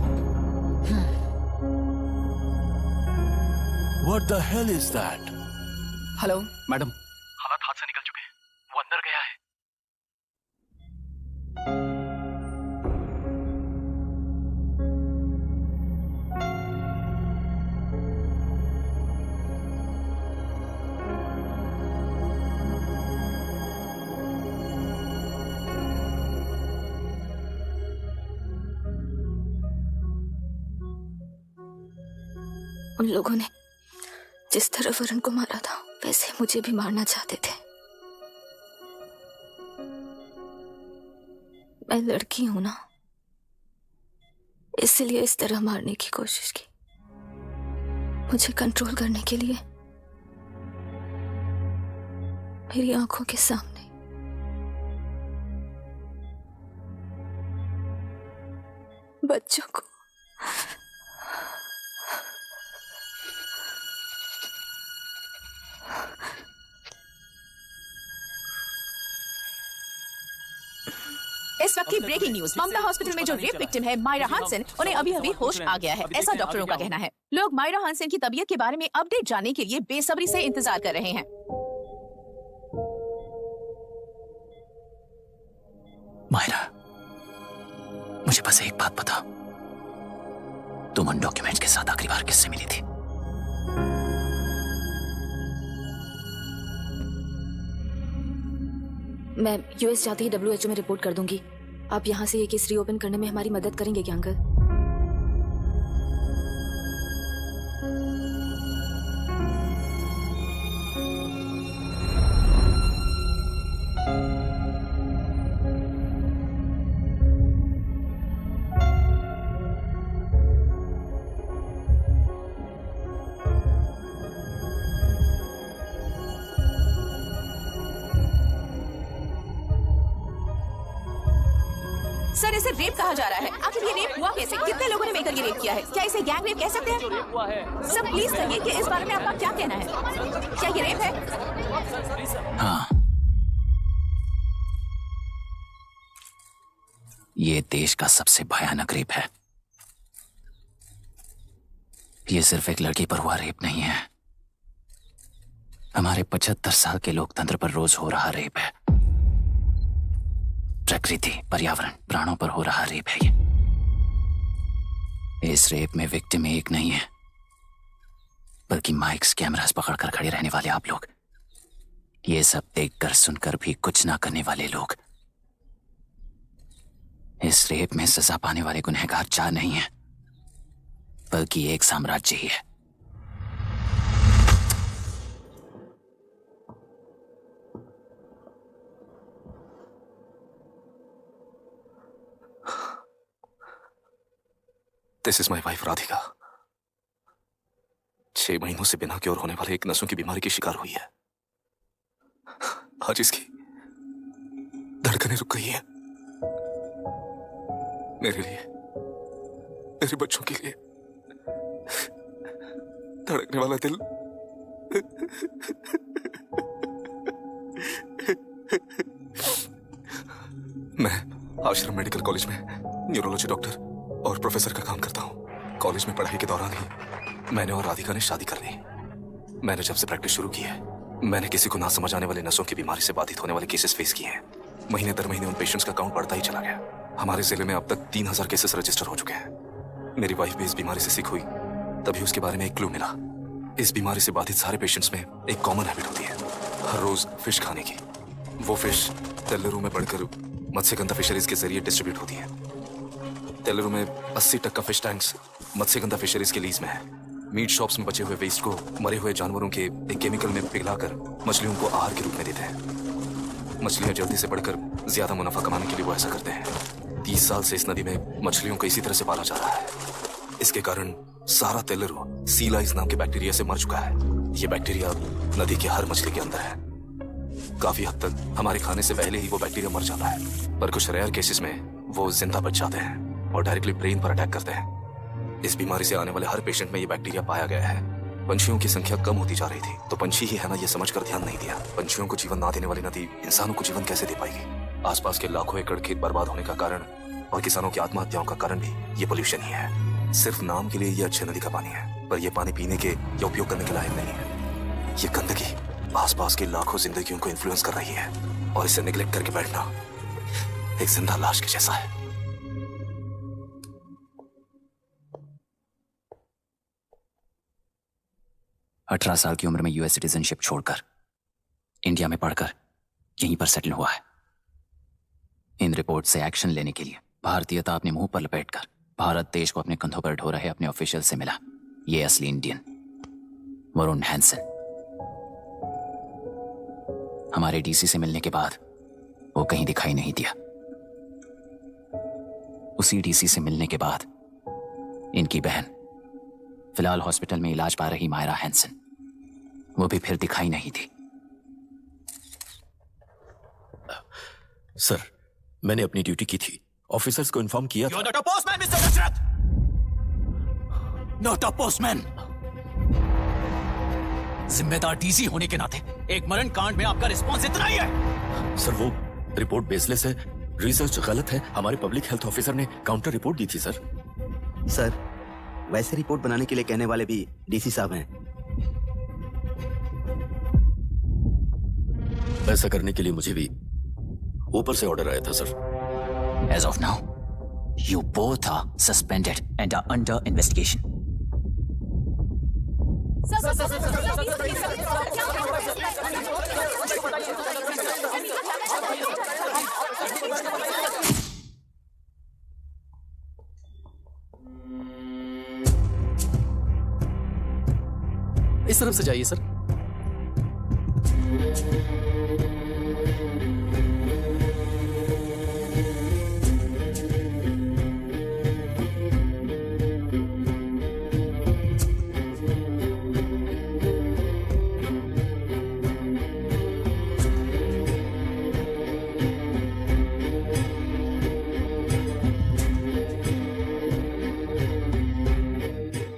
What the hell is that? Hello madam, हालात हाथ से निकल चुके हैं। वो अंदर गया है। उन लोगों ने जिस तरह वरुण को मारा था वैसे मुझे भी मारना चाहते थे। मैं लड़की हूं ना, इसलिए इस तरह मारने की कोशिश की, मुझे कंट्रोल करने के लिए। मेरी आंखों के सामने बच्चों को इस वक्त की ब्रेकिंग न्यूज, ममता हॉस्पिटल में जो रेप विक्टिम है मायरा हानसन, उन्हें अभी अभी होश आ गया है, ऐसा डॉक्टरों का कहना है। लोग मायरा हानसन की तबीयत के बारे में अपडेट जानने के लिए बेसब्री से इंतजार कर रहे हैं। मायरा, मुझे बस एक बात बता, तुम उन डॉक्यूमेंट्स के साथ आखिरी बार किससे मिली थी? मैं यूएस जाते ही WHO में रिपोर्ट कर दूंगी। आप यहाँ से ये केस रीओपन करने में हमारी मदद करेंगे क्या अंकल? सर, इसे रेप कहा जा रहा है। आखिर ये रेप हुआ कैसे? कितने लोगों ने मिलकर ये रेप किया है? क्या इसे गैंग रेप कह सकते हैं? सर प्लीज कहिए कि इस बारे में आपका क्या कहना है? क्या ये रेप है? हाँ, ये देश का सबसे भयानक रेप है। ये सिर्फ एक लड़की पर हुआ रेप नहीं है, हमारे 75 साल के लोकतंत्र पर रोज हो रहा रेप है। प्रकृति, पर्यावरण, प्राणों पर हो रहा रेप है ये। इस रेप में विक्टिम एक नहीं है, बल्कि माइक्स, कैमरास पकड़कर खड़े रहने वाले आप लोग, ये सब देखकर सुनकर भी कुछ ना करने वाले लोग। इस रेप में सजा पाने वाले गुनहगार 4 नहीं है, बल्कि एक साम्राज्य ही है। This is my wife Radhika. 6 महीनों से बिना क्योर होने वाले एक नसों की बीमारी की शिकार हुई है। आज इसकी धड़कनें रुक गई हैं। मेरे लिए, मेरे बच्चों के लिए धड़कने वाला दिल मैं आश्रम मेडिकल कॉलेज में न्यूरोलॉजी डॉक्टर और प्रोफेसर का काम करता हूँ। कॉलेज में पढ़ाई के दौरान ही मैंने और राधिका ने शादी कर ली। मैंने जब से प्रैक्टिस शुरू की है, मैंने किसी को ना समझ आने वाले नसों की बीमारी से बाधित होने वाले केसेस फेस किए हैं। महीने दर महीने उन पेशेंट्स का काउंट बढ़ता ही चला गया। हमारे जिले में अब तक 3000 केसेस रजिस्टर हो चुके हैं। मेरी वाइफ भी इस बीमारी से सिक हुई, तभी उसके बारे में एक क्लू मिला। इस बीमारी से बाधित सारे पेशेंट्स में एक कॉमन हैबिट होती है, हर रोज फिश खाने की। वो फिश तेल्लुरु में बढ़कर मत्स्यगंधा फिशरीज के जरिए डिस्ट्रीब्यूट होती है। तेल्लुरु में 80% फिश टैंक्स मत्स्यगंधा फिशरीज के लीज में है। मीट शॉप्स में बचे हुए वेस्ट को मरे हुए जानवरों के एक केमिकल में पिघलाकर मछलियों को आहार के रूप में देते हैं। मछलियां जल्दी से बढ़कर ज्यादा मुनाफा कमाने के लिए वो ऐसा करते हैं। 30 साल से इस नदी में मछलियों को इसी तरह से पाला जा रहा है। इसके कारण सारा तेल्लुरु सी लाइस नाम के बैक्टीरिया से मर चुका है। ये बैक्टीरिया नदी के हर मछली के अंदर है। काफी हद तक हमारे खाने से पहले ही वो बैक्टीरिया मर जाता है, पर कुछ रेयर केसेस में वो जिंदा बच जाते हैं और डायरेक्टली ब्रेन पर अटैक करते हैं। इस बीमारी से आने वाले हर पेशेंट में ये बैक्टीरिया पाया गया है। पंछियों की संख्या कम होती जा रही थी, तो पंछी ही है ना ये समझकर ध्यान नहीं दिया। पंछियों को जीवन ना देने वाली नदी इंसानों को जीवन कैसे दे पाएगी? आसपास के लाखों एकड़ खेत बर्बाद होने का कारण और किसानों की आत्महत्याओं का कारण भी ये पोल्यूशन ही है। सिर्फ नाम के लिए ये अच्छे नदी का पानी है, पर यह पानी पीने के या उपयोग करने के लायक नहीं है। ये गंदगी आसपास की लाखों जिंदगियों को इन्फ्लुएंस कर रही है और इसे निगलेक्ट करके बैठना एक जिंदा लाश के जैसा है। अठारह साल की उम्र में यूएस सिटीजनशिप छोड़कर इंडिया में पढ़कर यहीं पर सेटल हुआ है। इन रिपोर्ट से एक्शन लेने के लिए भारतीयता अपने मुंह पर लपेटकर भारत देश को अपने कंधों पर ढो रहे अपने ऑफिशियल से मिला ये असली इंडियन वरुण हैंसन। हमारे डीसी से मिलने के बाद वो कहीं दिखाई नहीं दिया। उसी डीसी से मिलने के बाद इनकी बहन फिलहाल हॉस्पिटल में इलाज पा रही मायरा हैंसन, वो भी फिर दिखाई नहीं दी। सर, मैंने अपनी ड्यूटी की थी, ऑफिसर्स को इन्फॉर्म किया था। You're not a postman, Mr. Dasharath! Not a postman! जिम्मेदार डीसी होने के नाते एक मरण कांड में आपका रिस्पॉन्स इतना ही है। सर, वो रिपोर्ट बेसलेस है, रिसर्च गलत है। हमारे पब्लिक हेल्थ ऑफिसर ने काउंटर रिपोर्ट दी थी सर। सर, वैसे रिपोर्ट बनाने के लिए कहने वाले भी डीसी साहब हैं। ऐसा करने के लिए मुझे भी ऊपर से ऑर्डर आया था sir. As of now, you both are suspended and are under investigation. इस तरफ से जाइए सर।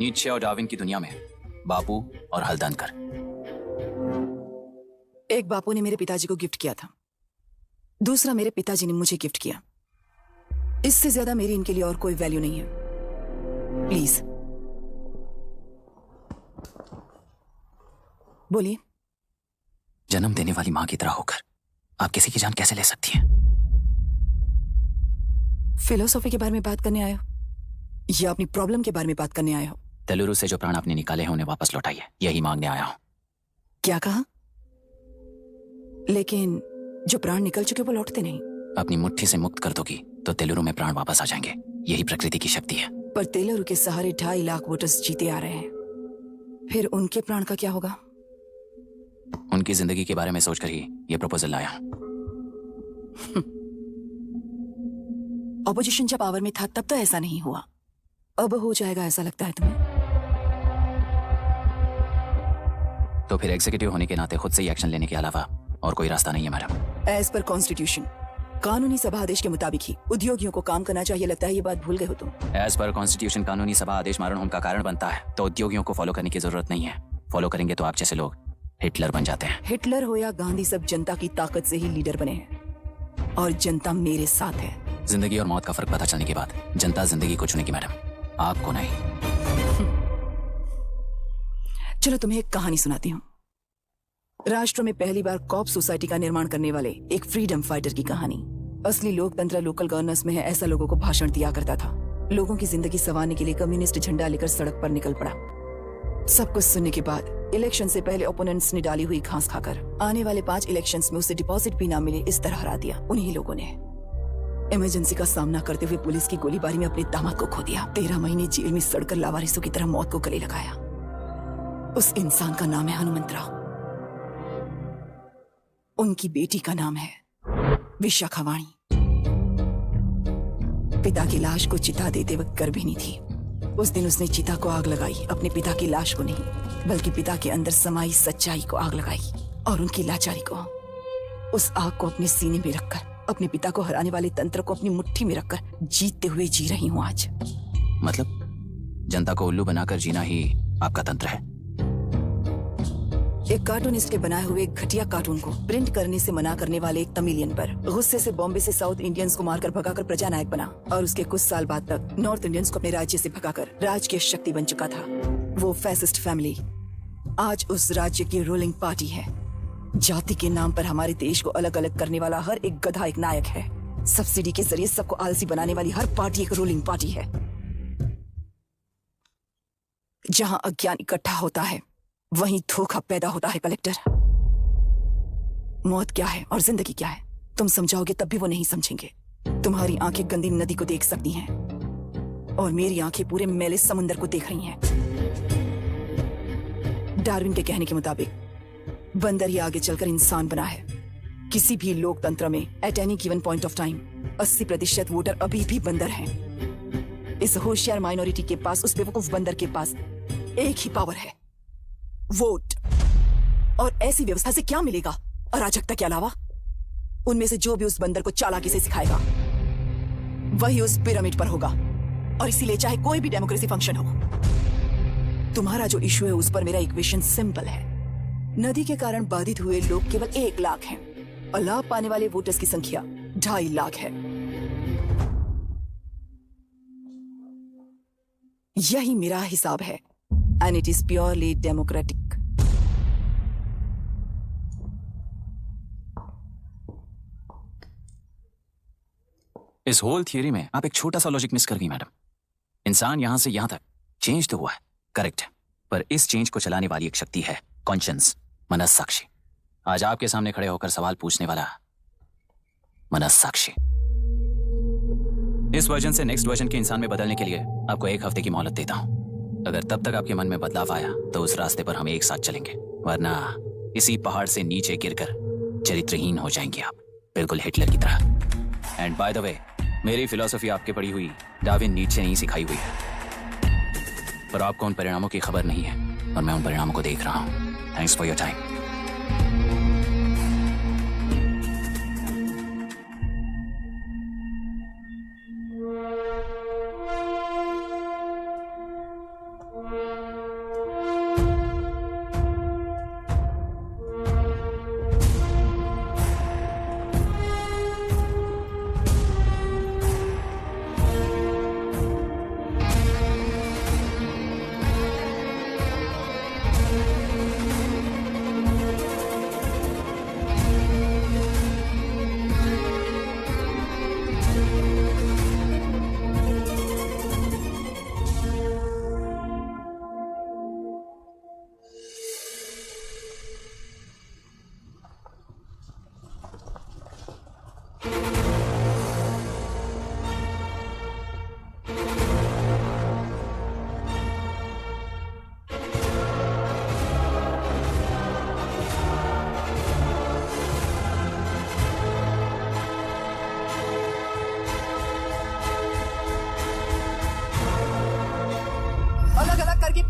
नीचे और डार्विन की दुनिया में बापू और हल्दनकर। एक बापू ने मेरे पिताजी को गिफ्ट किया था, दूसरा मेरे पिताजी ने मुझे गिफ्ट किया। इससे ज्यादा मेरी इनके लिए और कोई वैल्यू नहीं है। प्लीज बोलिए। जन्म देने वाली मां की तरह होकर आप किसी की जान कैसे ले सकती हैं? फिलोसॉफी के बारे में बात करने आए हो या अपनी प्रॉब्लम के बारे में बात करने आए हो? तेलुरु से जो प्राण आपने निकाले हैं उन्हें वापस लौटाइए, यही मांगने आया हूं। क्या कहा? लेकिन जो प्राण निकल चुके वो लौटते नहीं। अपनी मुट्ठी से मुक्त कर दोगी तो तेलुरु में प्राण वापस आ जाएंगे, यही प्रकृति की शक्ति है। पर तेलुरु के सहारे 2.5 लाख वोटर्स जीते आ रहे हैं, फिर उनके प्राण का क्या होगा? उनकी जिंदगी के बारे में सोचकर ही ये प्रपोजल लाया हूं। ऑपोजिशन जब पावर में था तब तो ऐसा नहीं हुआ, अब हो जाएगा ऐसा लगता है तुम्हें? तो फिर एग्जीक्यूटिव होने के नाते खुद से ही एक्शन लेने के अलावा और कोई रास्ता नहीं है मैडम। एज पर कॉन्स्टिट्यूशन, कानूनी सभा आदेश के मुताबिक ही उद्योगियों को काम करना चाहिए। लगता है ये बात भूल गए हो तुम। एज पर कॉन्स्टिट्यूशन कानूनी सभा आदेश मारण होम का कारण बनता है, तो उद्योगियों को फॉलो करने की जरूरत नहीं है। फॉलो करेंगे तो आप जैसे लोग हिटलर बन जाते हैं। हिटलर हो या गांधी, सब जनता की ताकत से ही लीडर बने हैं और जनता मेरे साथ है। जिंदगी और मौत का फर्क पता चलने के बाद जनता जिंदगी को चुनेगी मैडम, आपको नहीं। चलो तुम्हें एक कहानी सुनाती हूँ। राष्ट्र में पहली बार कॉप सोसाइटी का निर्माण करने वाले एक फ्रीडम फाइटर की कहानी। असली लोकतंत्र लोकल गवर्नेंस में है, ऐसा लोगों को भाषण दिया करता था। लोगों की जिंदगी संवारने के लिए कम्युनिस्ट झंडा लेकर सड़क पर निकल पड़ा। सब कुछ सुनने के बाद इलेक्शन से पहले ओपोनेंट्स ने डाली हुई घास खाकर आने वाले 5 इलेक्शंस में उसे डिपॉजिट भी ना मिले इस तरह हरा दिया। उन्हीं लोगों ने इमरजेंसी का सामना करते हुए पुलिस की गोलीबारी में अपने दामाद को खो दिया। 13 महीने जेल में सड़कर लावारिसों की तरह मौत को गले लगाया। उस इंसान का नाम है हनुमंतराव। उनकी बेटी का नाम है विशाखावाणी। पिता की लाश को चिता देते वक्त गर्भिणी थी। उस दिन उसने चिता को आग लगाई, अपने पिता की लाश को नहीं बल्कि पिता के अंदर समाई सच्चाई को आग लगाई और उनकी लाचारी को। उस आग को अपने सीने में रखकर, अपने पिता को हराने वाले तंत्र को अपनी मुट्ठी में रखकर जीतते हुए जी रही हूं आज। मतलब जनता को उल्लू बनाकर जीना ही आपका तंत्र है? एक कार्टूनिस्ट के बनाए हुए एक घटिया कार्टून को प्रिंट करने से मना करने वाले एक तमिलियन पर गुस्से से बॉम्बे से साउथ इंडियंस को मारकर भगाकर प्रजानायक बना और उसके कुछ साल बाद तक नॉर्थ इंडियंस को अपने राज्य से भगाकर राज्य की शक्ति बन चुका था। वो फैसिस्ट फैमिली आज उस राज्य की रूलिंग पार्टी है। जाति के नाम पर हमारे देश को अलग अलग करने वाला हर एक गधा एक नायक है। सब्सिडी के जरिए सबको आलसी बनाने वाली हर पार्टी एक रूलिंग पार्टी है। जहां अज्ञान इकट्ठा होता है वहीं धोखा पैदा होता है। कलेक्टर, मौत क्या है और जिंदगी क्या है तुम समझाओगे तब भी वो नहीं समझेंगे। तुम्हारी आंखें गंदी नदी को देख सकती हैं और मेरी आंखें पूरे मैले समुंदर को देख रही हैं। डार्विन के कहने के मुताबिक बंदर ही आगे चलकर इंसान बना है। किसी भी लोकतंत्र में at any given point of time 80% voter अभी भी बंदर हैं। इस होशियार माइनॉरिटी के पास, उस बेवकूफ बंदर के पास एक ही पावर है, वोट। और ऐसी व्यवस्था से क्या मिलेगा अराजकता के अलावा? उनमें से जो भी उस बंदर को चालाकी से सिखाएगा वही उस पिरामिड पर होगा। और इसीलिए चाहे कोई भी डेमोक्रेसी फंक्शन हो, तुम्हारा जो इशू है उस पर मेरा इक्वेशन सिंपल है। नदी के कारण बाधित हुए लोग केवल 1 लाख हैं और लाभ पाने वाले वोटर्स की संख्या 2.5 लाख है। यही मेरा हिसाब है, and it is purely democratic. इस होल थियरी में आप एक छोटा सा लॉजिक मिस कर गई मैडम। इंसान यहां से यहां तक चेंज तो हुआ है, करेक्ट है, पर इस चेंज को चलाने वाली एक शक्ति है, कॉन्शियंस, मनस्साक्षी। आज आपके सामने खड़े होकर सवाल पूछने वाला मनस्साक्षी। इस वर्जन से नेक्स्ट वर्जन के इंसान में बदलने के लिए आपको 1 हफ्ते की मोहलत देता हूं। अगर तब तक आपके मन में बदलाव आया तो उस रास्ते पर हम एक साथ चलेंगे, वरना इसी पहाड़ से नीचे गिरकर चरित्रहीन हो जाएंगे आप, बिल्कुल हिटलर की तरह। एंड बाय द वे, मेरी फिलॉसफी आपके पढ़ी हुई डार्विन नीचे नहीं सिखाई हुई है, पर आपको उन परिणामों की खबर नहीं है और मैं उन परिणामों को देख रहा हूं। Thanks for your time.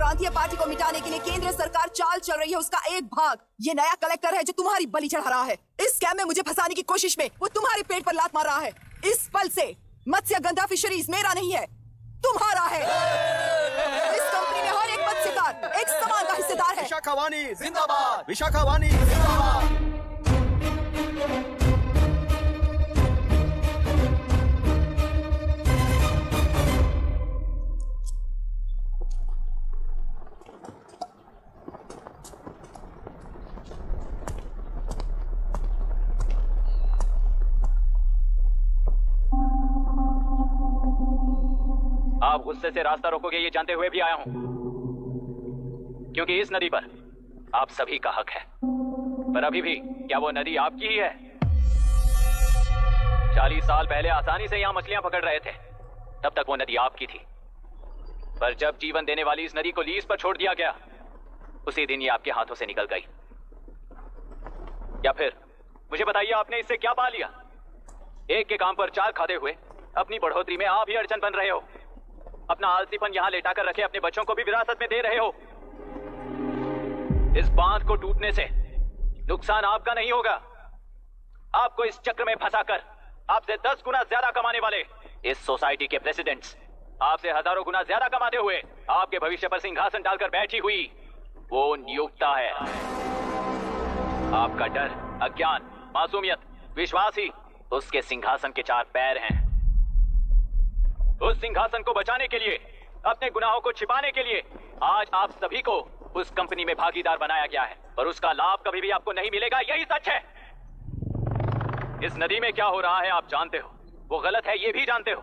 प्रांतीय पार्टी को मिटाने के लिए केंद्र सरकार चाल चल रही है, उसका एक भाग ये नया कलेक्टर है जो तुम्हारी बलि चढ़ा रहा है। इस स्कैम में मुझे फंसाने की कोशिश में वो तुम्हारे पेट पर लात मार रहा है। इस पल से मत्स्यगंधा फिशरीज मेरा नहीं है, तुम्हारा है। इस कंपनी में हर एक मत्स्यकार एक समान का हिस्सेदार है। विशाखावाणी जिंदाबाद, विशाखावाणी जिंदाबाद। आप गुस्से से रास्ता रोकोगे ये जानते हुए भी आया हूं, क्योंकि इस नदी पर आप सभी का हक है। पर अभी भी क्या वो नदी आपकी ही है? 40 साल पहले आसानी से यहां मछलियां पकड़ रहे थे, तब तक वो नदी आपकी थी। पर जब जीवन देने वाली इस नदी को लीज पर छोड़ दिया गया, उसी दिन ये आपके हाथों से निकल गई। या फिर मुझे बताइए, आपने इससे क्या पा लिया? एक के काम पर 4 खाते हुए अपनी बढ़ोतरी में आप ही अड़चन बन रहे हो। अपना आलसीपन यहां लेटा कर रखे अपने बच्चों को भी विरासत में दे रहे हो। इस बांध को टूटने से नुकसान आपका नहीं होगा, आपको इस चक्र में फंसाकर आपसे 10 गुना ज्यादा कमाने वाले इस सोसाइटी के प्रेसिडेंट्स आपसे हजारों गुना ज्यादा कमाते हुए आपके भविष्य पर सिंहासन डालकर बैठी हुई वो नियोक्ता है। आपका डर, अज्ञान, मासूमियत, विश्वास ही उसके सिंहासन के 4 पैर हैं। उस सिंहासन को बचाने के लिए, अपने गुनाहों को छिपाने के लिए आज आप सभी को उस कंपनी में भागीदार बनाया गया है, और उसका लाभ कभी भी आपको नहीं मिलेगा, यही सच है। इस नदी में क्या हो रहा है आप जानते हो, वो गलत है ये भी जानते हो,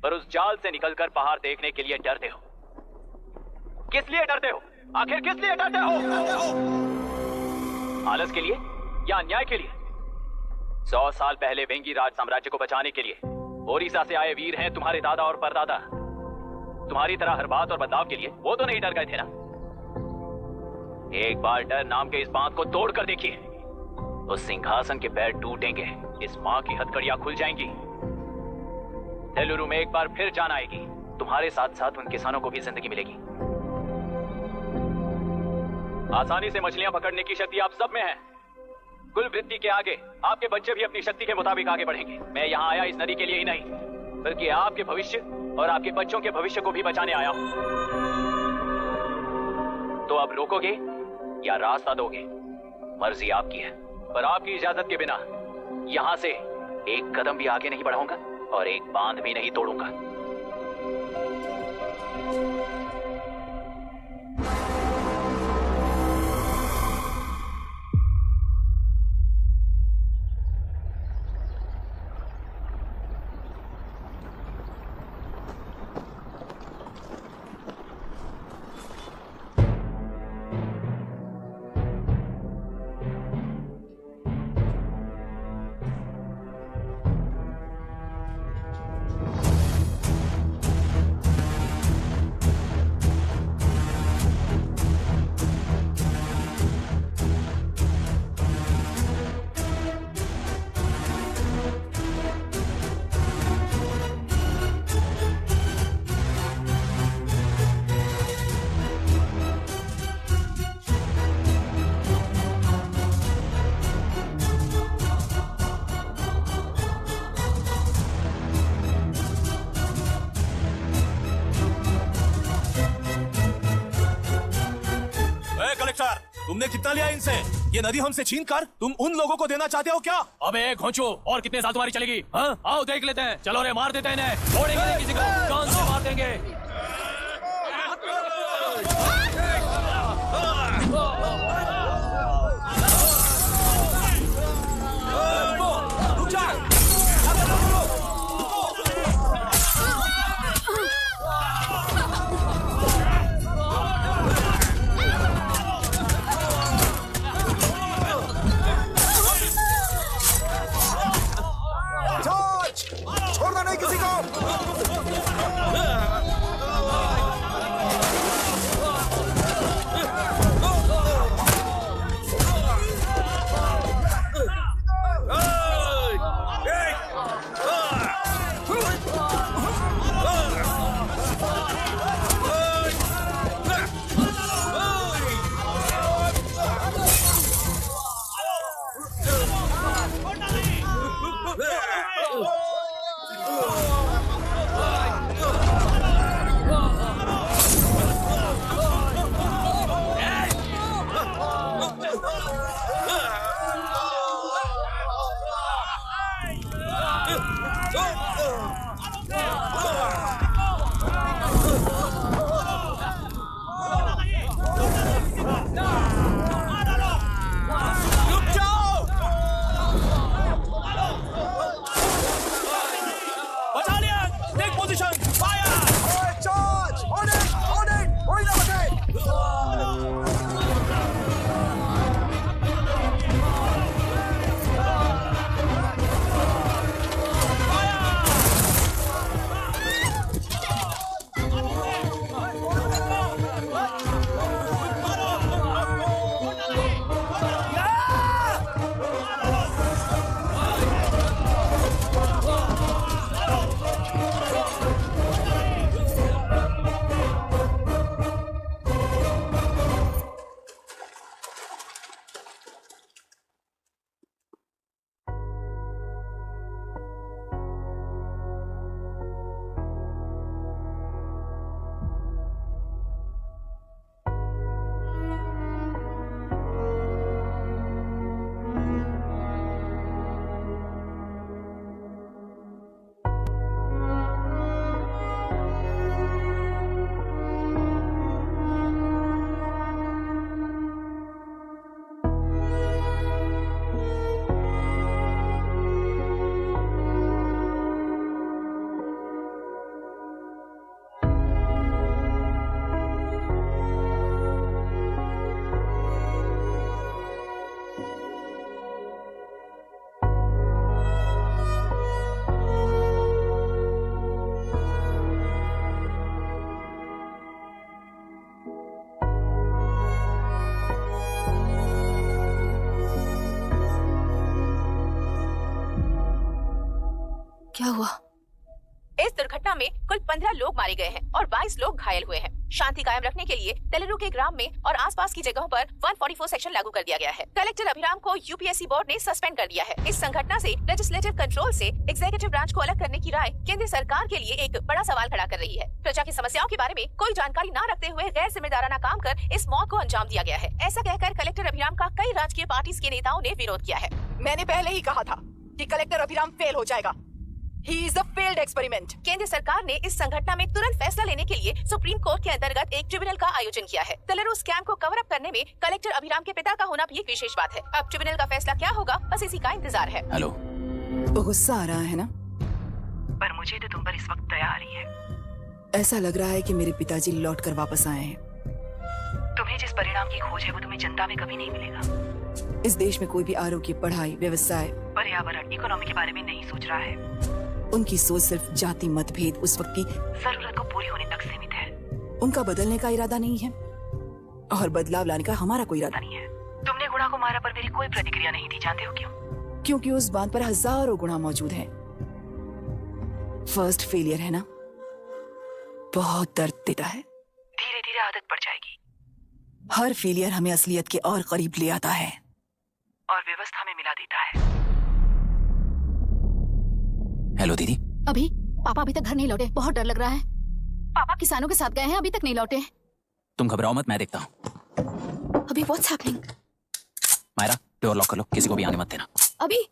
पर उस जाल से निकलकर पहाड़ देखने के लिए डरते हो। किस लिए डरते हो? आखिर किस लिए डरते हो? आलस के लिए या अन्याय के लिए? 100 साल पहले वेंगी राज साम्राज्य को बचाने के लिए ओडिशा से आए वीर हैं तुम्हारे दादा और परदादा। तुम्हारी तरह हर बात और बदलाव के लिए वो तो नहीं डर गए थे ना। एक बार डर नाम के इस बांध को तोड़ कर देखिए, उस सिंहासन के पैर टूटेंगे, इस मां की हथकड़ियां खुल जाएंगी, तेलुरु में एक बार फिर जान आएगी, तुम्हारे साथ साथ उन किसानों को भी जिंदगी मिलेगी। आसानी से मछलियां पकड़ने की शक्ति आप सब में है। कुल वृत्ति के आगे आपके बच्चे भी अपनी शक्ति के मुताबिक आगे बढ़ेंगे। मैं यहाँ आया इस नदी के लिए ही नहीं, बल्कि आपके भविष्य और आपके बच्चों के भविष्य को भी बचाने आया हूँ। तो अब रोकोगे या रास्ता दोगे, मर्जी आपकी है, पर आपकी इजाजत के बिना यहाँ से एक कदम भी आगे नहीं बढ़ाऊंगा और एक बांध भी नहीं तोड़ूंगा। तुमने कितना लिया इनसे? ये नदी हमसे छीन कर तुम उन लोगों को देना चाहते हो क्या? अबे घोंचो, और कितने साल तुम्हारी चलेगी? हाँ? आओ देख लेते हैं। चलो रे, मार देते हैं इन्हें। छोड़ेंगे नहीं किसी को, जान से मार देंगे। छोड़ना नहीं किसी को। क्या हुआ? इस दुर्घटना में कुल 15 लोग मारे गए हैं और 22 लोग घायल हुए हैं। शांति कायम रखने के लिए तेलुरु के ग्राम में और आसपास की जगहों पर 144 सेक्शन लागू कर दिया गया है। कलेक्टर अभिराम को यूपीएससी बोर्ड ने सस्पेंड कर दिया है। इस संघटना से लेजिस्लेटिव कंट्रोल से एग्जीक्यूटिव ब्रांच को अलग करने की राय केंद्र सरकार के लिए एक बड़ा सवाल खड़ा कर रही है। प्रजा की समस्याओं के बारे में कोई जानकारी न रखते हुए गैर जिम्मेदाराना काम कर इस मौत को अंजाम दिया गया है। ऐसा कहकर कलेक्टर अभिराम का कई राजकीय पार्टी के नेताओं ने विरोध किया है। मैंने पहले ही कहा था कि कलेक्टर अभिराम फेल हो जाएगा। He is a failed experiment. केंद्र सरकार ने इस संघटना में तुरंत फैसला लेने के लिए सुप्रीम कोर्ट के अंतर्गत एक ट्रिब्यूनल का आयोजन किया है। तेलुरु स्कैम को कवर अप करने में कलेक्टर अभिराम के पिता का होना भी एक विशेष बात है। अब ट्रिब्यूनल का फैसला क्या होगा, बस इसी का इंतजार है। हेलो, गुस्सा आ रहा है ना? पर मुझे तो तुम पर इस वक्त दया आ रही है। ऐसा लग रहा है कि मेरे पिताजी लौट कर वापस आए हैं। तुम्हें जिस परिणाम की खोज है वो तुम्हें जनता में कभी नहीं मिलेगा। इस देश में कोई भी आरोग्य, पढ़ाई, व्यवसाय, पर्यावरण, इकोनॉमी के बारे में नहीं सोच रहा है। उनकी सोच सिर्फ जाति मतभेद उस वक्त की जरूरत को पूरी होने तक सीमित है। उनका बदलने का इरादा नहीं है और बदलाव लाने का हमारा कोई इरादा नहीं है। तुमने गुणा को मारा पर मेरी कोई प्रतिक्रिया नहीं दी, जानते हो क्यों? क्योंकि उस बात पर हजारों गुणा मौजूद है। फर्स्ट फेलियर है ना, बहुत दर्द देता है। धीरे धीरे आदत पड़ जाएगी। हर फेलियर हमें असलियत के और करीब ले आता है और व्यवस्था में मिला देता है। हेलो दीदी। अभी पापा अभी तक घर नहीं लौटे, बहुत डर लग रहा है। पापा किसानों के साथ गए हैं, अभी तक नहीं लौटे। तुम घबराओ मत, मैं देखता हूँ। अभी what's happening? Myra, door lock कर लो, किसी को भी आने मत देना। अभी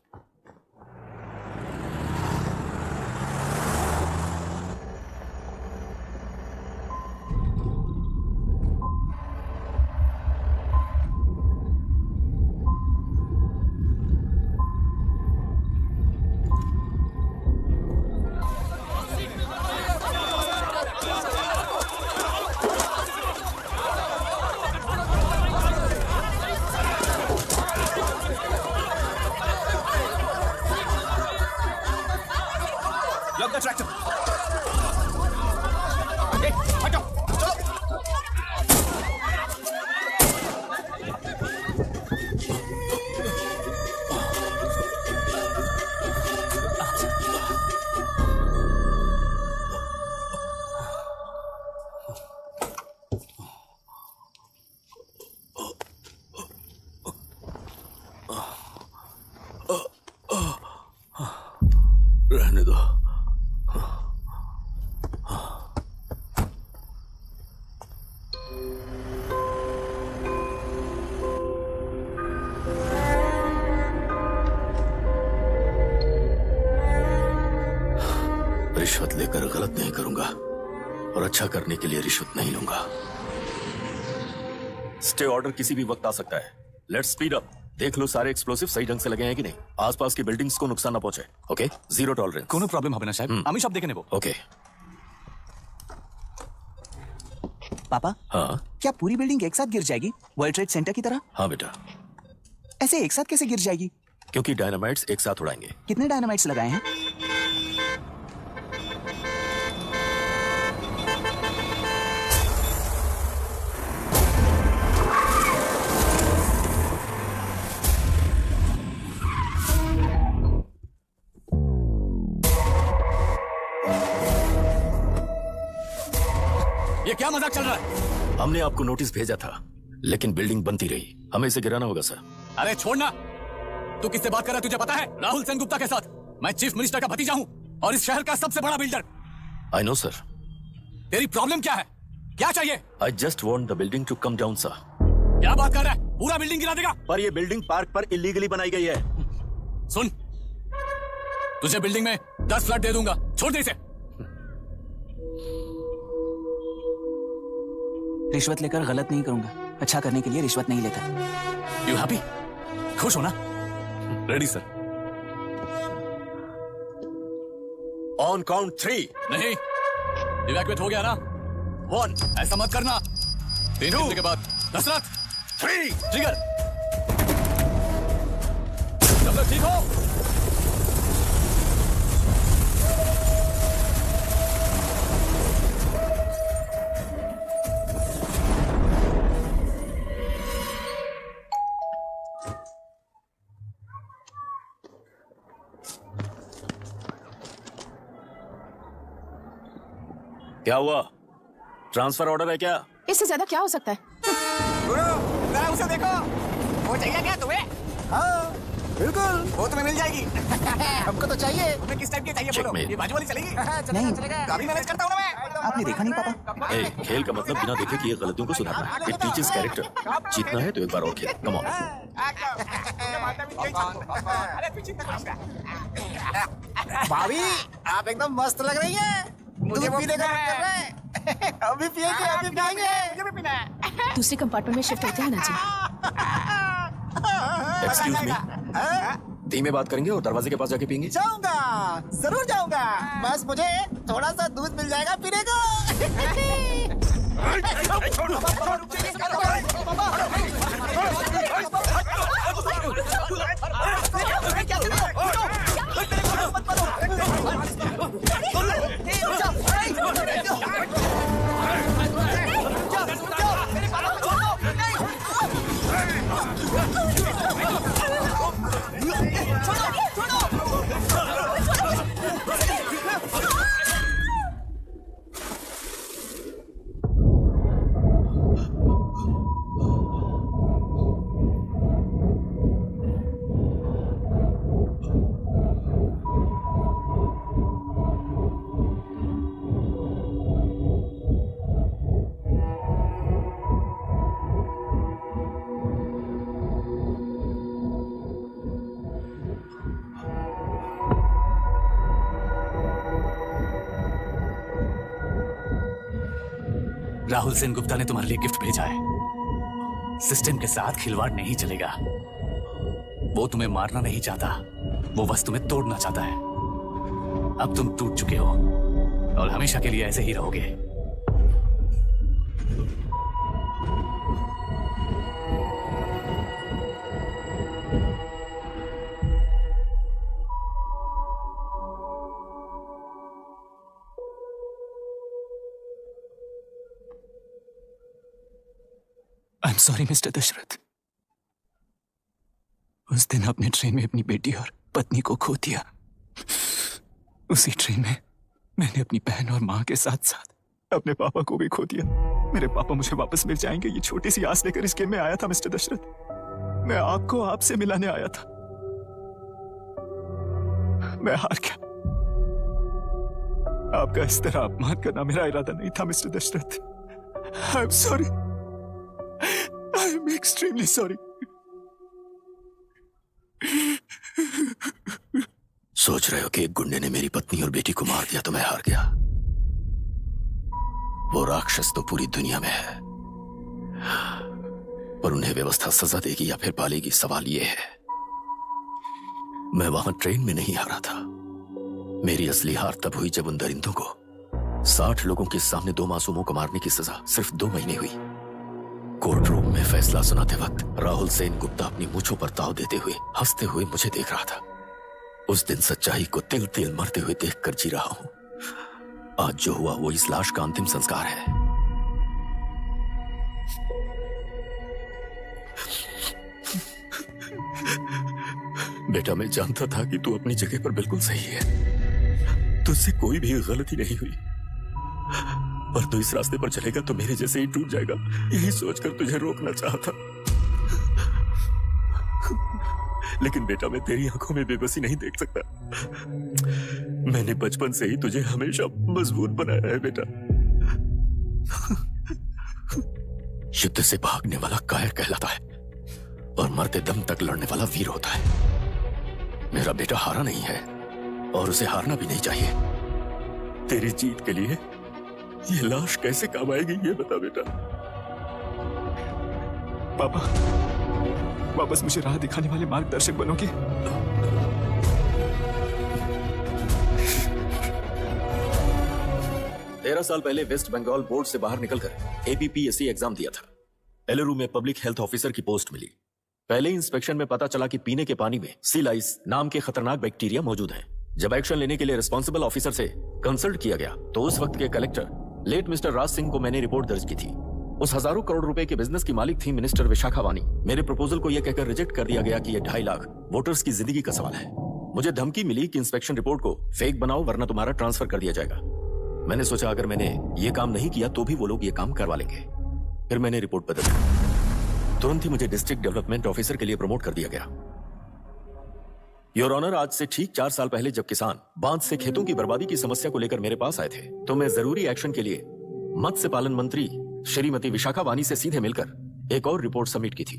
Lock the tractor. Hey, हटो, चलो। रहने दो। रिश्वत लेकर गलत नहीं करूंगा और अच्छा करने के लिए रिश्वत नहीं लूंगा। स्टे ऑर्डर किसी भी वक्त आ सकता है। Let's speed up. देख लो सारे एक्सप्लोसिव सही ढंग से लगे हैं कि नहीं। आसपास की बिल्डिंग्स को नुकसान ना पहुंचे। Okay, zero tolerance. কোনো প্রবলেম হবে না সাহেব, আমি সব দেখে নেব। ओके। पापा, हाँ क्या पूरी बिल्डिंग एक साथ गिर जाएगी, वर्ल्ड ट्रेड सेंटर की तरह? हाँ बेटा। ऐसे एक साथ कैसे गिर जाएगी? क्योंकि डायनामाइट्स एक साथ उड़ाएंगे। कितने डायनामाइट्स लगाए हैं? ये क्या मजाक चल रहा है? हमने आपको नोटिस भेजा था, लेकिन बिल्डिंग बनती रही। हमें इसे गिराना होगा सर। अरे छोड़ना। तू किससे बात कर रहा है तुझे पता है? राहुल सेनगुप्ता के साथ। मैं चीफ मिनिस्टर का भतीजा हूँ और इस शहर का सबसे बड़ा बिल्डर। I know sir. तेरी प्रॉब्लम क्या है? क्या चाहिए? I just want the building to come down sir. क्या बात कर रहा है? पूरा बिल्डिंग गिरा देगा? पर ये बिल्डिंग पार्क पर इलीगली बनाई गई है। सुन, तुझे बिल्डिंग में 10 फ्लैट दे दूंगा, छोड़ दे इसे। रिश्वत लेकर गलत नहीं करूंगा, अच्छा करने के लिए रिश्वत नहीं लेता। You happy? खुश हो ना? Ready sir. On count 3। नहीं, इवैक्यूएट हो गया ना? 1। ऐसा मत करना। 3 घंटे के बाद दशरथ 3 ट्रिगर। सब लोग ठीक हो? क्या हुआ? ट्रांसफर ऑर्डर है क्या? इससे ज्यादा क्या हो सकता है? जरा उसे देखो, वो चाहिए क्या तुम्हें? हाँ बिल्कुल, वो तुम्हें मिल जाएगी। हमको तो चाहिए। तुम्हें किस टाइप की चाहिए बोलो? ये बाजू वाली चलेगी? नहीं। काफी मैनेज करता हूँ ना मैं। आपने देखा नहीं पापा? खेल का मतलब बिना देखे किए गलतियों को सुधारना। It teaches character. जीतना है तो एक बार और खेल। Come on. भाभी आप एकदम मस्त लग रही हैं। मुझे पीने का मन कर रहा है। अभी पिएंगे, अभी पिएंगे। मुझे भी पीना है। दूसरे कंपार्टमेंट में शिफ्ट होते हैं ना जी। एक्सक्यूज मी, धीमे बात करेंगे और दरवाजे के पास जाके पियेंगे। जाऊंगा, जरूर जाऊंगा। बस मुझे थोड़ा सा दूध मिल जाएगा पीने को। राहुल सेन गुप्ता ने तुम्हारे लिए गिफ्ट भेजा है। सिस्टम के साथ खिलवाड़ नहीं चलेगा। वो तुम्हें मारना नहीं चाहता, वो बस तुम्हें तोड़ना चाहता है। अब तुम टूट चुके हो और हमेशा के लिए ऐसे ही रहोगे। I am sorry mister Dasharath. उस दिन आपने ट्रेन में अपनी बेटी और पत्नी को खो दिया। उसी ट्रेन में मैंने अपनी बहन और माँ के साथ साथ अपने पापा को भी खो दिया। मेरे पापा मुझे वापस मिल जाएंगे, ये छोटी सी आस लेकर इस गेम में आया था मिस्टर दशरथ। मैं आपको आपसे मिलाने आया था। मैं हार गया। आपका इस तरह अपमान करना मेरा इरादा नहीं था mister Dasharath. I am sorry. I am extremely sorry. सोच रहे हो कि एक गुंडे ने मेरी पत्नी और बेटी को मार दिया तो मैं हार गया? वो राक्षस तो पूरी दुनिया में है, पर उन्हें व्यवस्था सजा देगी या फिर पालेगी, सवाल ये है। मैं वहां ट्रेन में नहीं हारा था। मेरी असली हार तब हुई जब उन दरिंदों को 60 लोगों के सामने 2 मासूमों को मारने की सजा सिर्फ 2 महीने हुई। कोर्ट रूम में फैसला सुनाते वक्त राहुल सेन गुप्ता अपनी मूंछों पर ताव देते हुए हंसते हुए मुझे देख रहा था। उस दिन सच्चाई को तिल तिल मरते हुए देखकर जी रहा हूं। आज जो हुआ वो इस लाश का अंतिम संस्कार है। बेटा, मैं जानता था कि तू अपनी जगह पर बिल्कुल सही है। तुझसे कोई भी गलती नहीं हुई, पर तू इस रास्ते पर चलेगा तो मेरे जैसे ही टूट जाएगा, यही सोचकर तुझे रोकना चाहता। लेकिन बेटा, मैं तेरी आंखों में बेबसी नहीं देख सकता। मैंने बचपन से ही तुझे हमेशा मजबूत बनाया है बेटा। युद्ध से भागने वाला कायर कहलाता है और मरते दम तक लड़ने वाला वीर होता है। मेरा बेटा हारा नहीं है और उसे हारना भी नहीं चाहिए। तेरी जीत के लिए ये लाश कैसे काम आएगी, ये बता बेटा। पापा, वापस मुझे राह दिखाने वाले मार्गदर्शक बनोगे? तेरह साल पहले वेस्ट बंगाल बोर्ड से बाहर निकलकर एपीपीएससी एग्जाम दिया था। एलरू में पब्लिक हेल्थ ऑफिसर की पोस्ट मिली। पहले इंस्पेक्शन में पता चला कि पीने के पानी में सी लाइस नाम के खतरनाक बैक्टीरिया मौजूद हैं। जब एक्शन लेने के लिए रिस्पॉन्सिबल ऑफिसर से कंसल्ट किया गया तो उस वक्त के collector late mister Raj Singh को मैंने रिपोर्ट दर्ज की थी। उस हजारों करोड़ रुपए के बिजनेस की मालिक थी मिनिस्टर विशाखा वानी। मेरे प्रपोजल को यह कहकर रिजेक्ट कर दिया गया कि यह 2.5 लाख वोटर्स की जिंदगी का सवाल है। मुझे धमकी मिली कि इंस्पेक्शन रिपोर्ट को फेक बनाओ वरना तुम्हारा ट्रांसफर कर दिया जाएगा। मैंने सोचा अगर मैंने ये काम नहीं किया तो भी वो लोग ये काम करवा लेंगे। फिर मैंने रिपोर्ट बदल दी। तुरंत ही मुझे डिस्ट्रिक्ट डेवलपमेंट ऑफिसर के लिए प्रमोट कर दिया गया। योर ऑनर, आज से ठीक 4 साल पहले जब किसान बांध से खेतों की बर्बादी की समस्या को लेकर मेरे पास आए थे, तो मैं जरूरी एक्शन के लिए मत्स्य पालन मंत्री श्रीमती विशाखा वानी से सीधे मिलकर एक और रिपोर्ट सबमिट की थी।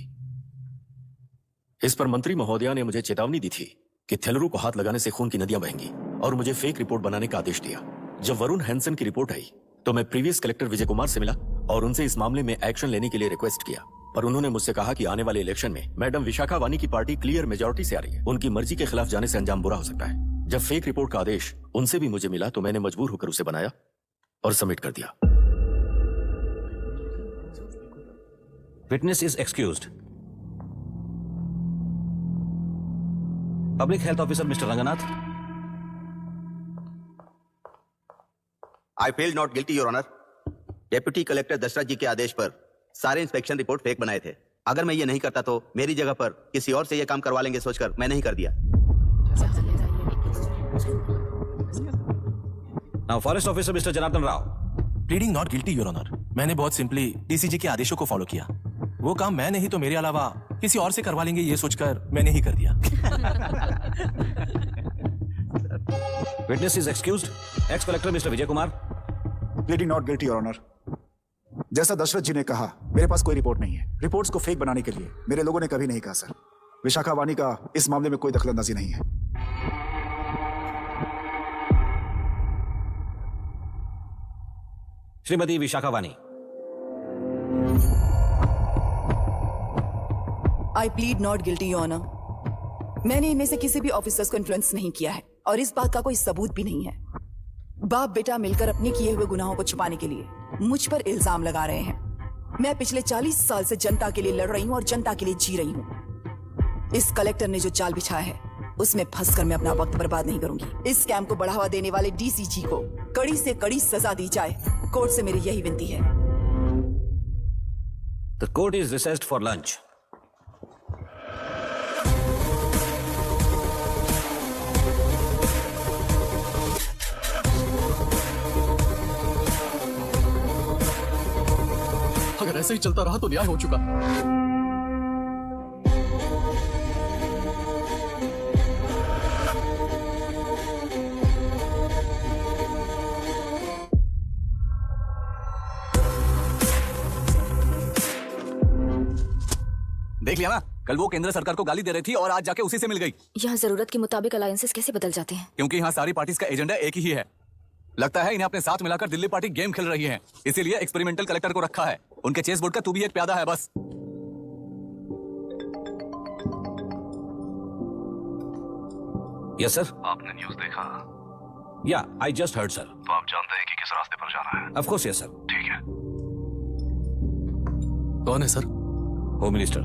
इस पर मंत्री महोदया ने मुझे चेतावनी दी थी कि थेलरू को हाथ लगाने से खून की नदियां बहेंगी, और मुझे फेक रिपोर्ट बनाने का आदेश दिया। जब वरुण हैंसन की रिपोर्ट आई तो मैं प्रीवियस कलेक्टर विजय कुमार से मिला और उनसे इस मामले में एक्शन लेने के लिए रिक्वेस्ट किया, पर उन्होंने मुझसे कहा कि आने वाले इलेक्शन में मैडम विशाखा वानी की पार्टी क्लियर मेजॉरिटी से आ रही है, उनकी मर्जी के खिलाफ जाने से अंजाम बुरा हो सकता है। जब फेक रिपोर्ट का आदेश उनसे भी मुझे मिला तो मैंने मजबूर होकर उसे बनाया और सबमिट कर दिया। Witness is excused. Public health officer mister Ranganath. I feel not guilty your honour. Deputy collector Dasharath ji के आदेश पर सारे इंस्पेक्शन रिपोर्ट फेक बनाए थे। अगर मैं ये नहीं करता तो मेरी जगह पर किसी और से ये काम करवा लेंगे सोचकर मैं नहीं कर दिया। Now forest officer mister Janardhan Rao. Pleading not guilty your honour. मैंने बहुत सिंपली डीसीजी के आदेशों को फॉलो किया। वो काम मैं नहीं तो मेरे अलावा किसी और से करवा लेंगे ये सोचकर मैंने ही कर दिया। Witness is excused. Ex collector mister Vijay Kumar. Pleading not guilty your honour. जैसा दशरथ जी ने कहा, मेरे पास कोई रिपोर्ट नहीं है। रिपोर्ट्स को फेक बनाने के लिए मेरे लोगों ने कभी नहीं कहा सर। विशाखा वानी का इस मामले में कोई दखलंदाजी नहीं है। Shrimati Vishakha Vani. I plead not guilty your honour. मैंने इनमें से किसी भी ऑफिसर्स को इन्फ्लुएंस नहीं किया है और इस बात का कोई सबूत भी नहीं है। बाप बेटा मिलकर अपने किए हुए गुनाहों को छुपाने के लिए मुझ पर इल्जाम लगा रहे हैं। मैं पिछले 40 साल से जनता के लिए लड़ रही हूं और जनता के लिए जी रही हूं। इस कलेक्टर ने जो चाल बिछाया है उसमें फंसकर मैं अपना वक्त बर्बाद नहीं करूंगी। इस स्कैम को बढ़ावा देने वाले डीसीजी को कड़ी से कड़ी सजा दी जाए, कोर्ट से मेरी यही विनती है। The court is richest for lunch. अगर ऐसे ही चलता रहा तो न्याय हो चुका। देख लिया ना, कल वो केंद्र सरकार को गाली दे रही थी और आज जाके उसी से मिल गई। यहाँ जरूरत के मुताबिक अलायंसेस कैसे बदल जाते हैं? क्योंकि यहाँ सारी पार्टीज का एजेंडा एक ही है। लगता है इन्हें अपने साथ मिलाकर दिल्ली पार्टी गेम खेल रही है, इसीलिए एक्सपेरिमेंटल कलेक्टर को रखा है। उनके चेस बोर्ड का तू भी एक प्यादा है बस। Yes sir. आपने न्यूज़ देखा? या आई जस्ट हर्ड सर। तो आप जानते हैं कि किस रास्ते पर जाना है? Of course yes sir. ठीक है। कौन है सर? Home minister.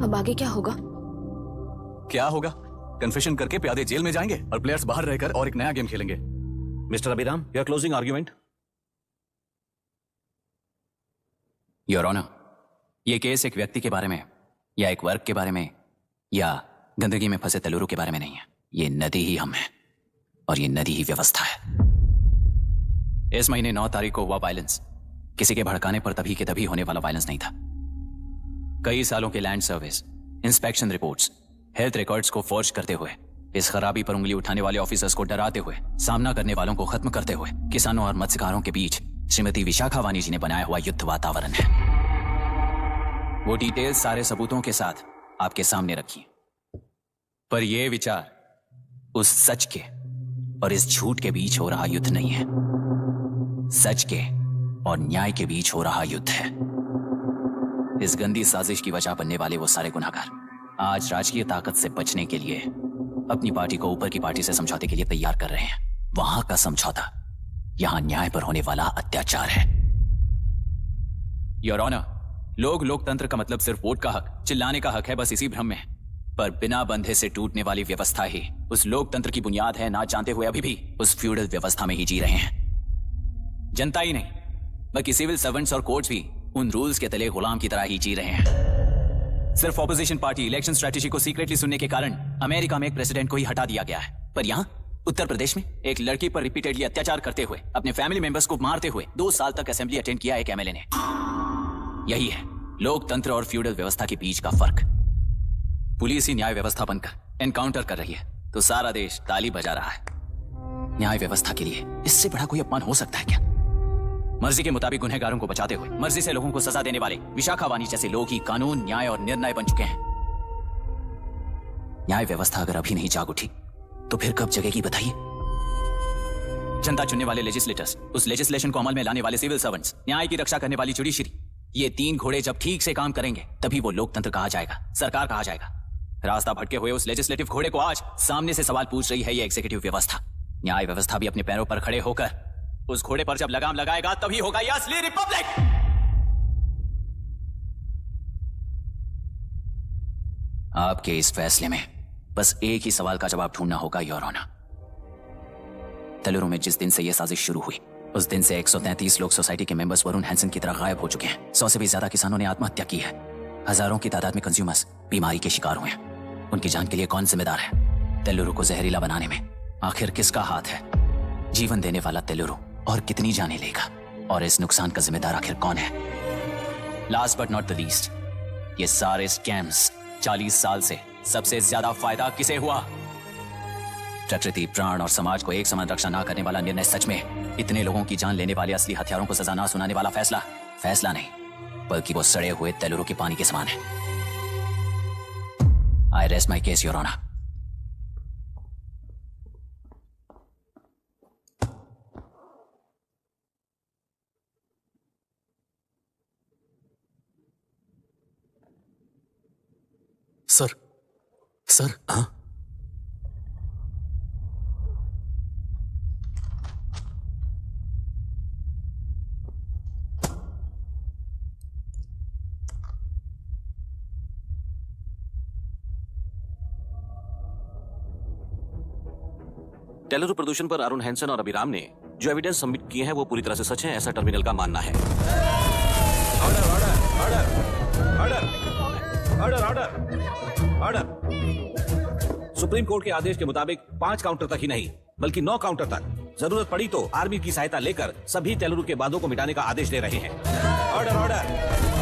अब आगे क्या होगा? क्या होगा? कन्फेशन करके प्यादे जेल में जाएंगे और प्लेयर्स बाहर रहकर और एक नया गेम खेलेंगे। Mister Abhiram, your closing argument. Your honour, ये केस एक व्यक्ति के बारे में या एक वर्ग के बारे में या गंदगी में फंसे तेलुरु के बारे में नहीं है। ये नदी ही हम हैं और ये नदी ही व्यवस्था है। इस महीने 9 तारीख को हुआ वायलेंस किसी के भड़काने पर तभी के तभी होने वाला वायलेंस नहीं था। कई सालों के land service, inspection reports, health records को फोर्ज करते हुए, इस खराबी पर उंगली उठाने वाले ऑफिसर्स को डराते हुए, सामना करने वालों को खत्म करते हुए, किसानों और मत्स्यकारों के बीच श्रीमती विशाखा वानी जी ने बनाया हुआ युद्ध वातावरण है। वो डिटेल्स सारे सबूतों के साथ आपके सामने रखी, पर यह विचार उस सच के और इस झूठ के बीच हो रहा युद्ध नहीं है। सच के और न्याय के बीच हो रहा युद्ध है। इस गंदी साजिश की वजह बनने वाले वो सारे गुनहगार आज राजकीय ताकत से बचने के लिए अपनी पार्टी को ऊपर की पार्टी से समझौते के लिए तैयार कर रहे हैं। वहां का समझौता यहां न्याय पर होने वाला अत्याचार है। योर ऑनर, लोकतंत्र का मतलब सिर्फ वोट का हक, चिल्लाने का हक है, बस इसी भ्रम में है। पर बिना बंधे से टूटने वाली व्यवस्था ही उस लोकतंत्र की बुनियाद है, ना जानते हुए अभी भी उस फ्यूडल व्यवस्था में ही जी रहे हैं। जनता ही नहीं बल्कि सिविल सर्वेंट्स और कोर्ट्स भी उन रूल्स के तले गुलाम की तरह ही जी रहे हैं। सिर्फ ऑपोजिशन पार्टी इलेक्शन स्ट्रेटेजी को सीक्रेटली सुनने के कारण अमेरिका में एक प्रेसिडेंट को ही हटा दिया गया है, पर यहां उत्तर प्रदेश में एक लड़की पर रिपीटेडली अत्याचार करते हुए, अपने फैमिली मेंबर्स को मारते हुए 2 साल तक असेंबली अटेंड किया एक एमएलए ने। यही है लोकतंत्र और फ्यूडल व्यवस्था के बीच का फर्क। पुलिस ही न्याय व्यवस्था बनकर एनकाउंटर कर रही है तो सारा देश ताली बजा रहा है। न्याय व्यवस्था के लिए इससे बड़ा कोई अपमान हो सकता है क्या? मर्जी के मुताबिक गुनहगारों को बचाते हुए मर्जी से लोगों को सजा देने वाले विशाखा वानी जैसे लोग ही कानून, न्याय और निर्णय बन चुके हैं। न्याय व्यवस्था अगर अभी नहीं जाग उठी तो फिर कब जगेगी बताइए? जनता चुनने वाले लेजिस्लेटर्स, उस लेजिस्लेशन को अमल में लाने वाले सिविल सर्वेंट्स, न्याय की रक्षा करने वाली जुडिशरी, ये 3 घोड़े जब ठीक से काम करेंगे तभी वो लोकतंत्र कहा जाएगा, सरकार कहा जाएगा। रास्ता भटके हुए उस लेजिस्लेटिव घोड़े को आज सामने से सवाल पूछ रही है ये एग्जीक्यूटिव व्यवस्था। न्याय व्यवस्था भी अपने पैरों पर खड़े होकर उस घोड़े पर जब लगाम लगाएगा तभी होगा ये असली रिपब्लिक। आपके इस फैसले में बस एक ही सवाल का जवाब ढूंढना होगा योर ऑनर। तेलुरु में जिस दिन से यह साजिश शुरू हुई उस दिन से 133 लोग सोसाइटी के मेंबर्स वरुण हैंसन की तरह गायब हो चुके हैं। 100 से भी ज्यादा किसानों ने आत्महत्या की है। हजारों की तादाद में कंज्यूमर्स बीमारी के शिकार हुए हैं। उनकी जान के लिए कौन जिम्मेदार है? तेलुरु को जहरीला बनाने में आखिर किसका हाथ है? जीवन देने वाला तेलुरु और कितनी जाने लेगा? और इस नुकसान का जिम्मेदार आखिर कौन है? Last but not the least, ये सारे स्कैम्स 40 साल से सबसे ज्यादा फायदा किसे हुआ? प्रकृति, प्राण और समाज को एक समान रक्षा ना करने वाला निर्णय, सच में इतने लोगों की जान लेने वाले असली हथियारों को सजा ना सुनाने वाला फैसला नहीं बल्कि वो सड़े हुए तेलुरु के पानी के समान है। I rest my case your honour. Sir, हाँ? तेलुरु प्रदूषण पर अरुण हैंसन और अभिराम ने जो एविडेंस सबमिट किए हैं वो पूरी तरह से सच है, ऐसा टर्मिनल का मानना है। ऑर्डर। सुप्रीम कोर्ट के आदेश के मुताबिक 5 काउंटर तक ही नहीं बल्कि 9 काउंटर तक जरूरत पड़ी तो आर्मी की सहायता लेकर सभी तेलुरु के बांधों को मिटाने का आदेश दे रहे हैं। Order order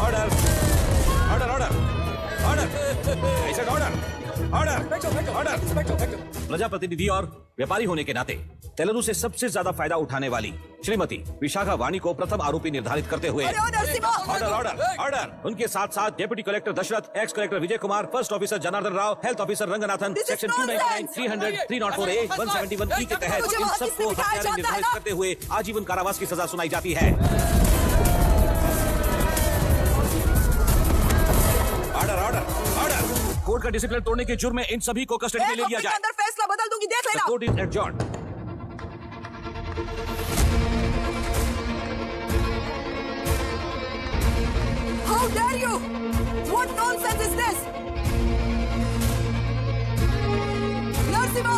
order order order order order order. प्रजाप्रतिनिधि और व्यापारी होने के नाते तेलुरु से सबसे ज्यादा फायदा उठाने वाली श्रीमती विशाखा वाणी को प्रथम आरोपी निर्धारित करते हुए ऑर्डर ऑर्डर ऑर्डर। उनके साथ साथ deputy collector Dasharath, ex collector Vijay Kumar, first officer Janardhan Rao, health officer Ranganathan, section 299, 300, 304A, 171E के तहत इन सबको हत्यारे निर्धारित करते हुए आजीवन कारावास की सजा सुनाई जाती है। Order order order. कोर्ट का डिसिप्लिन तोड़ने के जुर्म में इन सभी को कस्टडी में ले लिया जाए। अंदर फैसला बदल दूंगी, देख लेना। Court is adjourned. How dare you? What nonsense is this? Narasimha,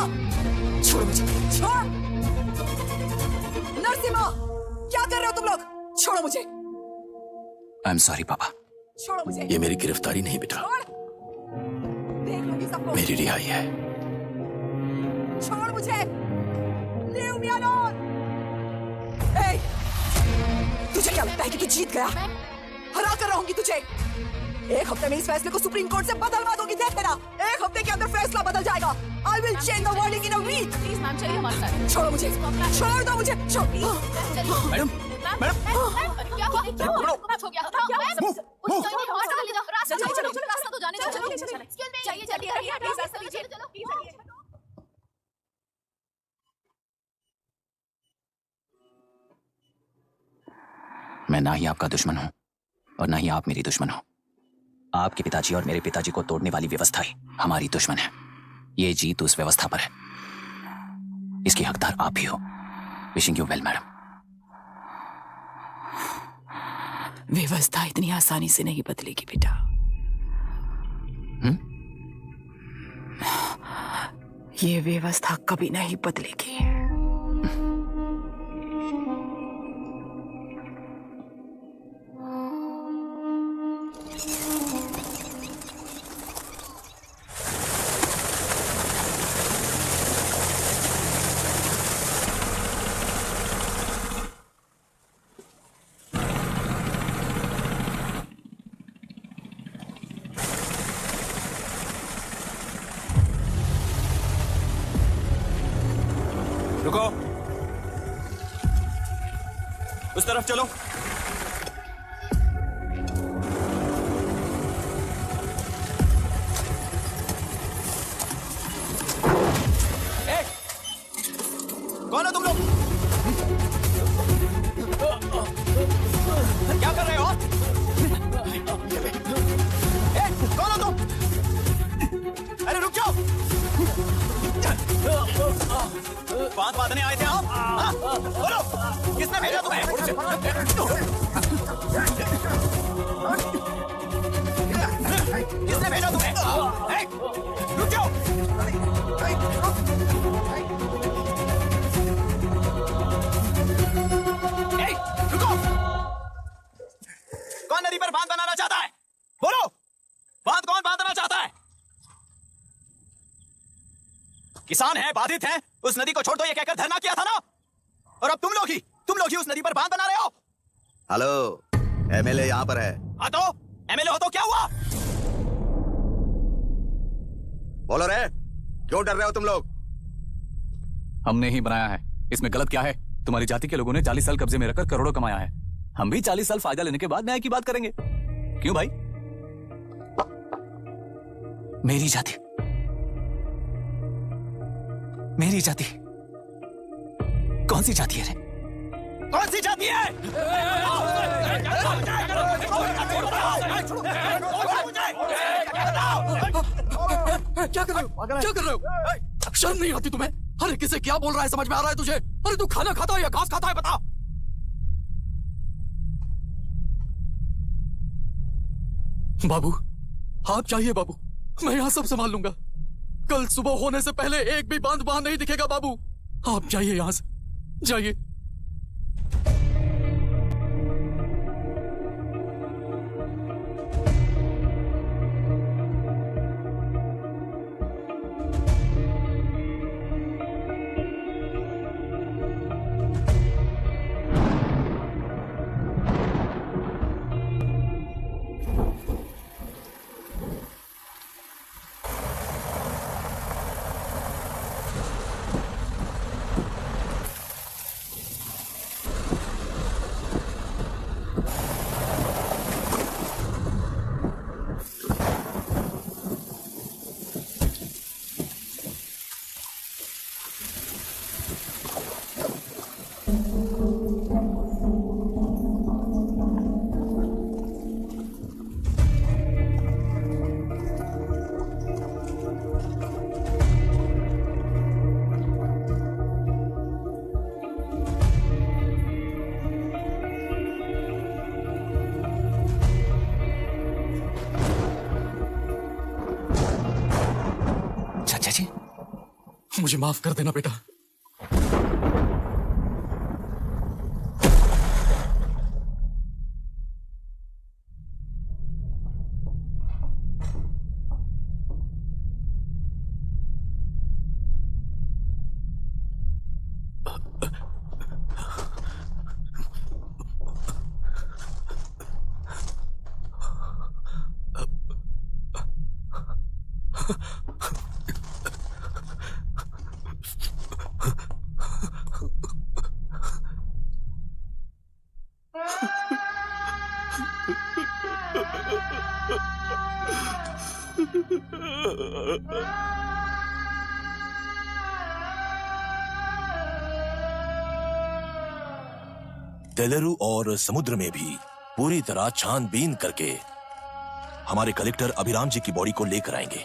छोड़ो मुझे, छोड़। नरसिम्हा, क्या कर रहे हो तुम लोग? छोड़ो मुझे। आई एम सॉरी पापा। छोड़ो मुझे। ये मेरी गिरफ्तारी नहीं बेटा, देख लूंगी सबको। मेरी रिहाई है। छोड़ मुझे। Leave me alone. Hey, तुझे क्या लगता है कि तू जीत गया? हरा कर रहूंगी तुझे। एक हफ्ते में इस फैसले को सुप्रीम कोर्ट से बदलवा दूंगी, देख लेना। एक हफ्ते के अंदर फैसला बदल जाएगा। I will change the verdict in a week. Please ma'am, चलिए हमारे साथ। छोड़ो मुझे, छोड़ दो मुझे, छोड़। मैडम, क्या हुआ? क्या हुआ? कुछ हो गया? क्या हुआ? रास्ता ले जाओ, रास्ता चलो, रास्ता तो जाने दो। चलो, चाहिए, चलिए, प्लीज रास्ता लीजिए। चलो, प्लीज। मैं ना ही आपका दुश्मन हूं और ना ही आप मेरी दुश्मन हो। आपके पिताजी और मेरे पिताजी को तोड़ने वाली व्यवस्था ही हमारी दुश्मन है। ये जीत उस व्यवस्था पर है, इसकी हकदार आप ही हो। Wishing you well madam. व्यवस्था इतनी आसानी से नहीं बदलेगी बेटा। ये व्यवस्था कभी नहीं बदलेगी। रुको, उस तरफ चलो। कौन हो तुम लोग? क्या कर रहे हो? कौन हो तुम? अरे रुक जाओ। बात बांधने आए थे आप? हाँ? बोलो, किसने भेजा तुम्हें? किसने भेजा तुम्हें? रुक जाओ। रुको। कौन नदी पर बांध बनाना चाहता है? बोलो, बांध कौन बांधना चाहता है? किसान हैं, बाधित हैं, उस नदी को छोड़ दो ये कहकर धरना किया था ना? और अब तुम लोग ही उस नदी पर बांध बना रहे हो। हेलो, एमएलए यहाँ पर है। हाँ तो एमएलए हो तो क्या हुआ? बोलो रे, क्यों डर रहे हो तुम लोग? हमने ही बनाया है, इसमें गलत क्या है? तुम्हारी जाति के लोगों ने 40 साल कब्जे में रखकर करोड़ों कमाया है। हम भी 40 साल फायदा लेने के बाद न्याय की बात करेंगे। क्यों भाई? मेरी जाति, मेरी जाति कौन सी जाति है रे? कौन सी जाति है? क्या कर रहे हो? क्या कर रहे हो? शर्म नहीं आती तुम्हें? अरे किसे क्या बोल रहा है, समझ में आ रहा है तुझे? अरे तू खाना खाता है या घास खाता है, बता। बाबू, आप चाहिए बाबू, मैं यहां सब संभाल लूंगा। कल सुबह होने से पहले एक भी बांध वहां नहीं दिखेगा बाबू। आप जाइए यहां से, जाइए। मुझे माफ कर देना बेटा। तेलुरु और समुद्र में भी पूरी तरह छानबीन करके हमारे कलेक्टर अभिराम जी की बॉडी को लेकर आएंगे।